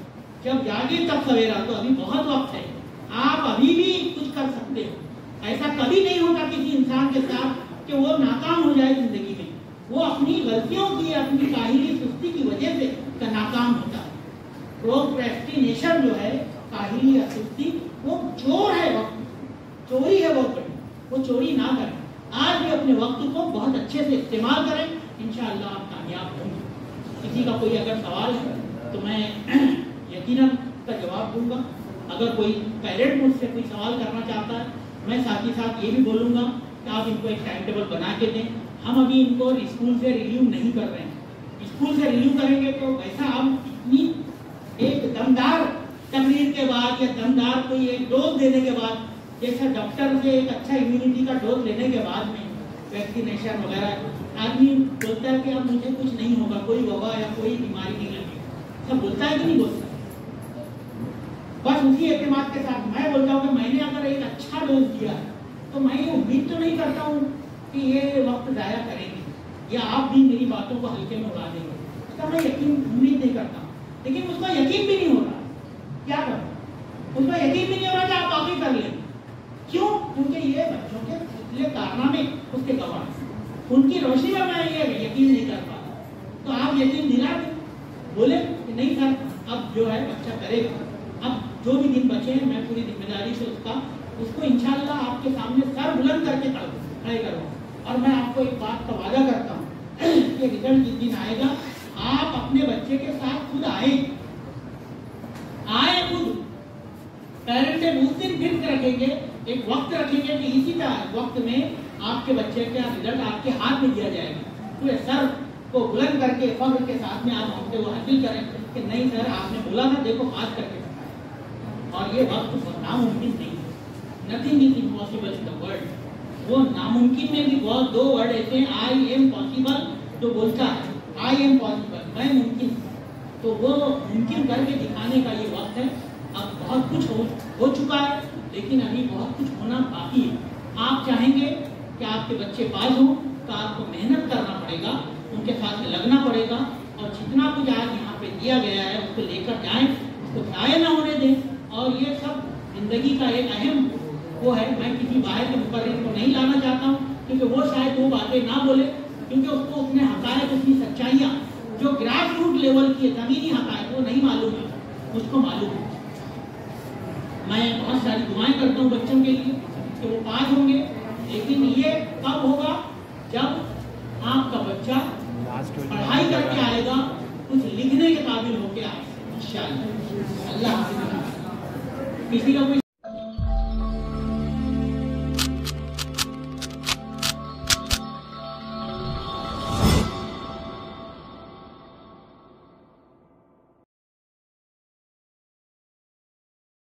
जब जागे तब सवेरा, तो अभी बहुत वक्त है, आप अभी भी कुछ कर सकते हो। ऐसा कभी नहीं होगा किसी इंसान के साथ कि वो नाकाम हो जाए जिंदगी में, वो अपनी गलतियों की, अपनी काहिली सुस्ती की वजह से नाकाम होता है। प्रोक्रेस्टिनेशन जो है, काहिली या सुस्ती, वो चोर है, वक्त चोरी है, वो चोरी ना करें। आज भी अपने वक्त को बहुत अच्छे से इस्तेमाल करें, इंशाअल्लाह आप कामयाब होंगे। किसी का कोई अगर सवाल है तो मैं यकीनन उसका जवाब दूंगा। अगर कोई पेरेंट मुझसे कोई सवाल करना चाहता है, मैं साथ ही साथ ये भी बोलूँगा कि आप इनको एक टाइम टेबल बना के दें। हम अभी इनको स्कूल से रिव्यू नहीं कर रहे हैं। स्कूल से रिव्यू करेंगे तो वैसा हम इतनी एक दमदार तकरीर के बाद या दमदार कोई एक डोज देने के बाद, जैसा डॉक्टर से एक अच्छा इम्यूनिटी का डोज लेने के बाद में वैक्सीनेशन वगैरह, आदमी बोलता है कि अब मुझे कुछ नहीं होगा, कोई वबा या कोई बीमारी नहीं लगी, सब बोलता है कि नहीं बोलता? बस उसी एतमाद के साथ मैं बोलता हूँ कि मैंने अगर एक अच्छा डोज दिया है तो मैं ये उम्मीद तो नहीं करता हूँ कि ये वक्त ज़ाया करेंगे या आप भी मेरी बातों को हल्के में उड़ा देंगे, इसका मैं यकीन उम्मीद नहीं करता। लेकिन उसका यकीन भी नहीं हो रहा, क्या करूँ? उसका यकीन भी नहीं हो रहा कि आप कॉपी कर लें। क्यों? क्योंकि ये बच्चों के पिछले कारनामे उसके गवाह, उनकी रोशनी में मैं ये यकीन नहीं कर पाता। तो आप यकीन दिला दें, बोले कि नहीं सर अब जो है बच्चा करेगा। अब जो भी दिन बचे हैं मैं पूरी जिम्मेदारी से उसको इंशाअल्लाह आपके सामने सर बुलंद करके खड़े करूँगा। और मैं आपको एक बात का वादा करता हूँ कि रिजल्ट जिस दिन आएगा आप अपने बच्चे के साथ खुद आए खुद पेरेंट से उस दिन फिक्र रखेंगे एक वक्त रखेंगे कि इसी वक्त में आपके बच्चे का रिजल्ट आपके हाथ में दिया जाएगा, तो ये सर को बुलंद करके फख्र के साथ में आप हमसे वो हासिल करें कि नहीं सर आपने बोला था, देखो आज करके बताया। और ये वक्त नामुमकिन नहीं है, nothing is impossible in the world. वो नामुमकिन में भी बहुत दो वर्ड ऐसे हैं, आई एम पॉसिबल, जो बोलता है आई एम पॉसिबल, मैं मुमकिन, तो वो मुमकिन करके दिखाने का ये वक्त है। अब बहुत कुछ हो चुका है, लेकिन अभी बहुत कुछ होना बाकी है। आप चाहेंगे कि आपके बच्चे पास हों तो आपको मेहनत करना पड़ेगा, उनके साथ में लगना पड़ेगा, और जितना कुछ आज यहाँ पे दिया गया है उसको लेकर जाएं, उसको ज़ाया ना होने दें। और ये सब जिंदगी का एक अहम वो है। मैं किसी बाहर के मुकर्रिर को नहीं लाना चाहता हूँ, क्योंकि वो शायद वो बातें ना बोले, क्योंकि उसको उसने हकायत, उसकी सच्चाइयाँ जो ग्रास रूट लेवल की ज़मीनी हकायत वो नहीं मालूम है, उसको मालूम है। मैं बहुत सारी दुआएं करता हूँ बच्चों के लिए कि वो पास होंगे, लेकिन ये कब होगा जब आपका बच्चा पढ़ाई करके आएगा, कुछ लिखने के काबिल होके आएगा इंशाअल्लाह। अल्लाह हाफिज़। किसी का कोई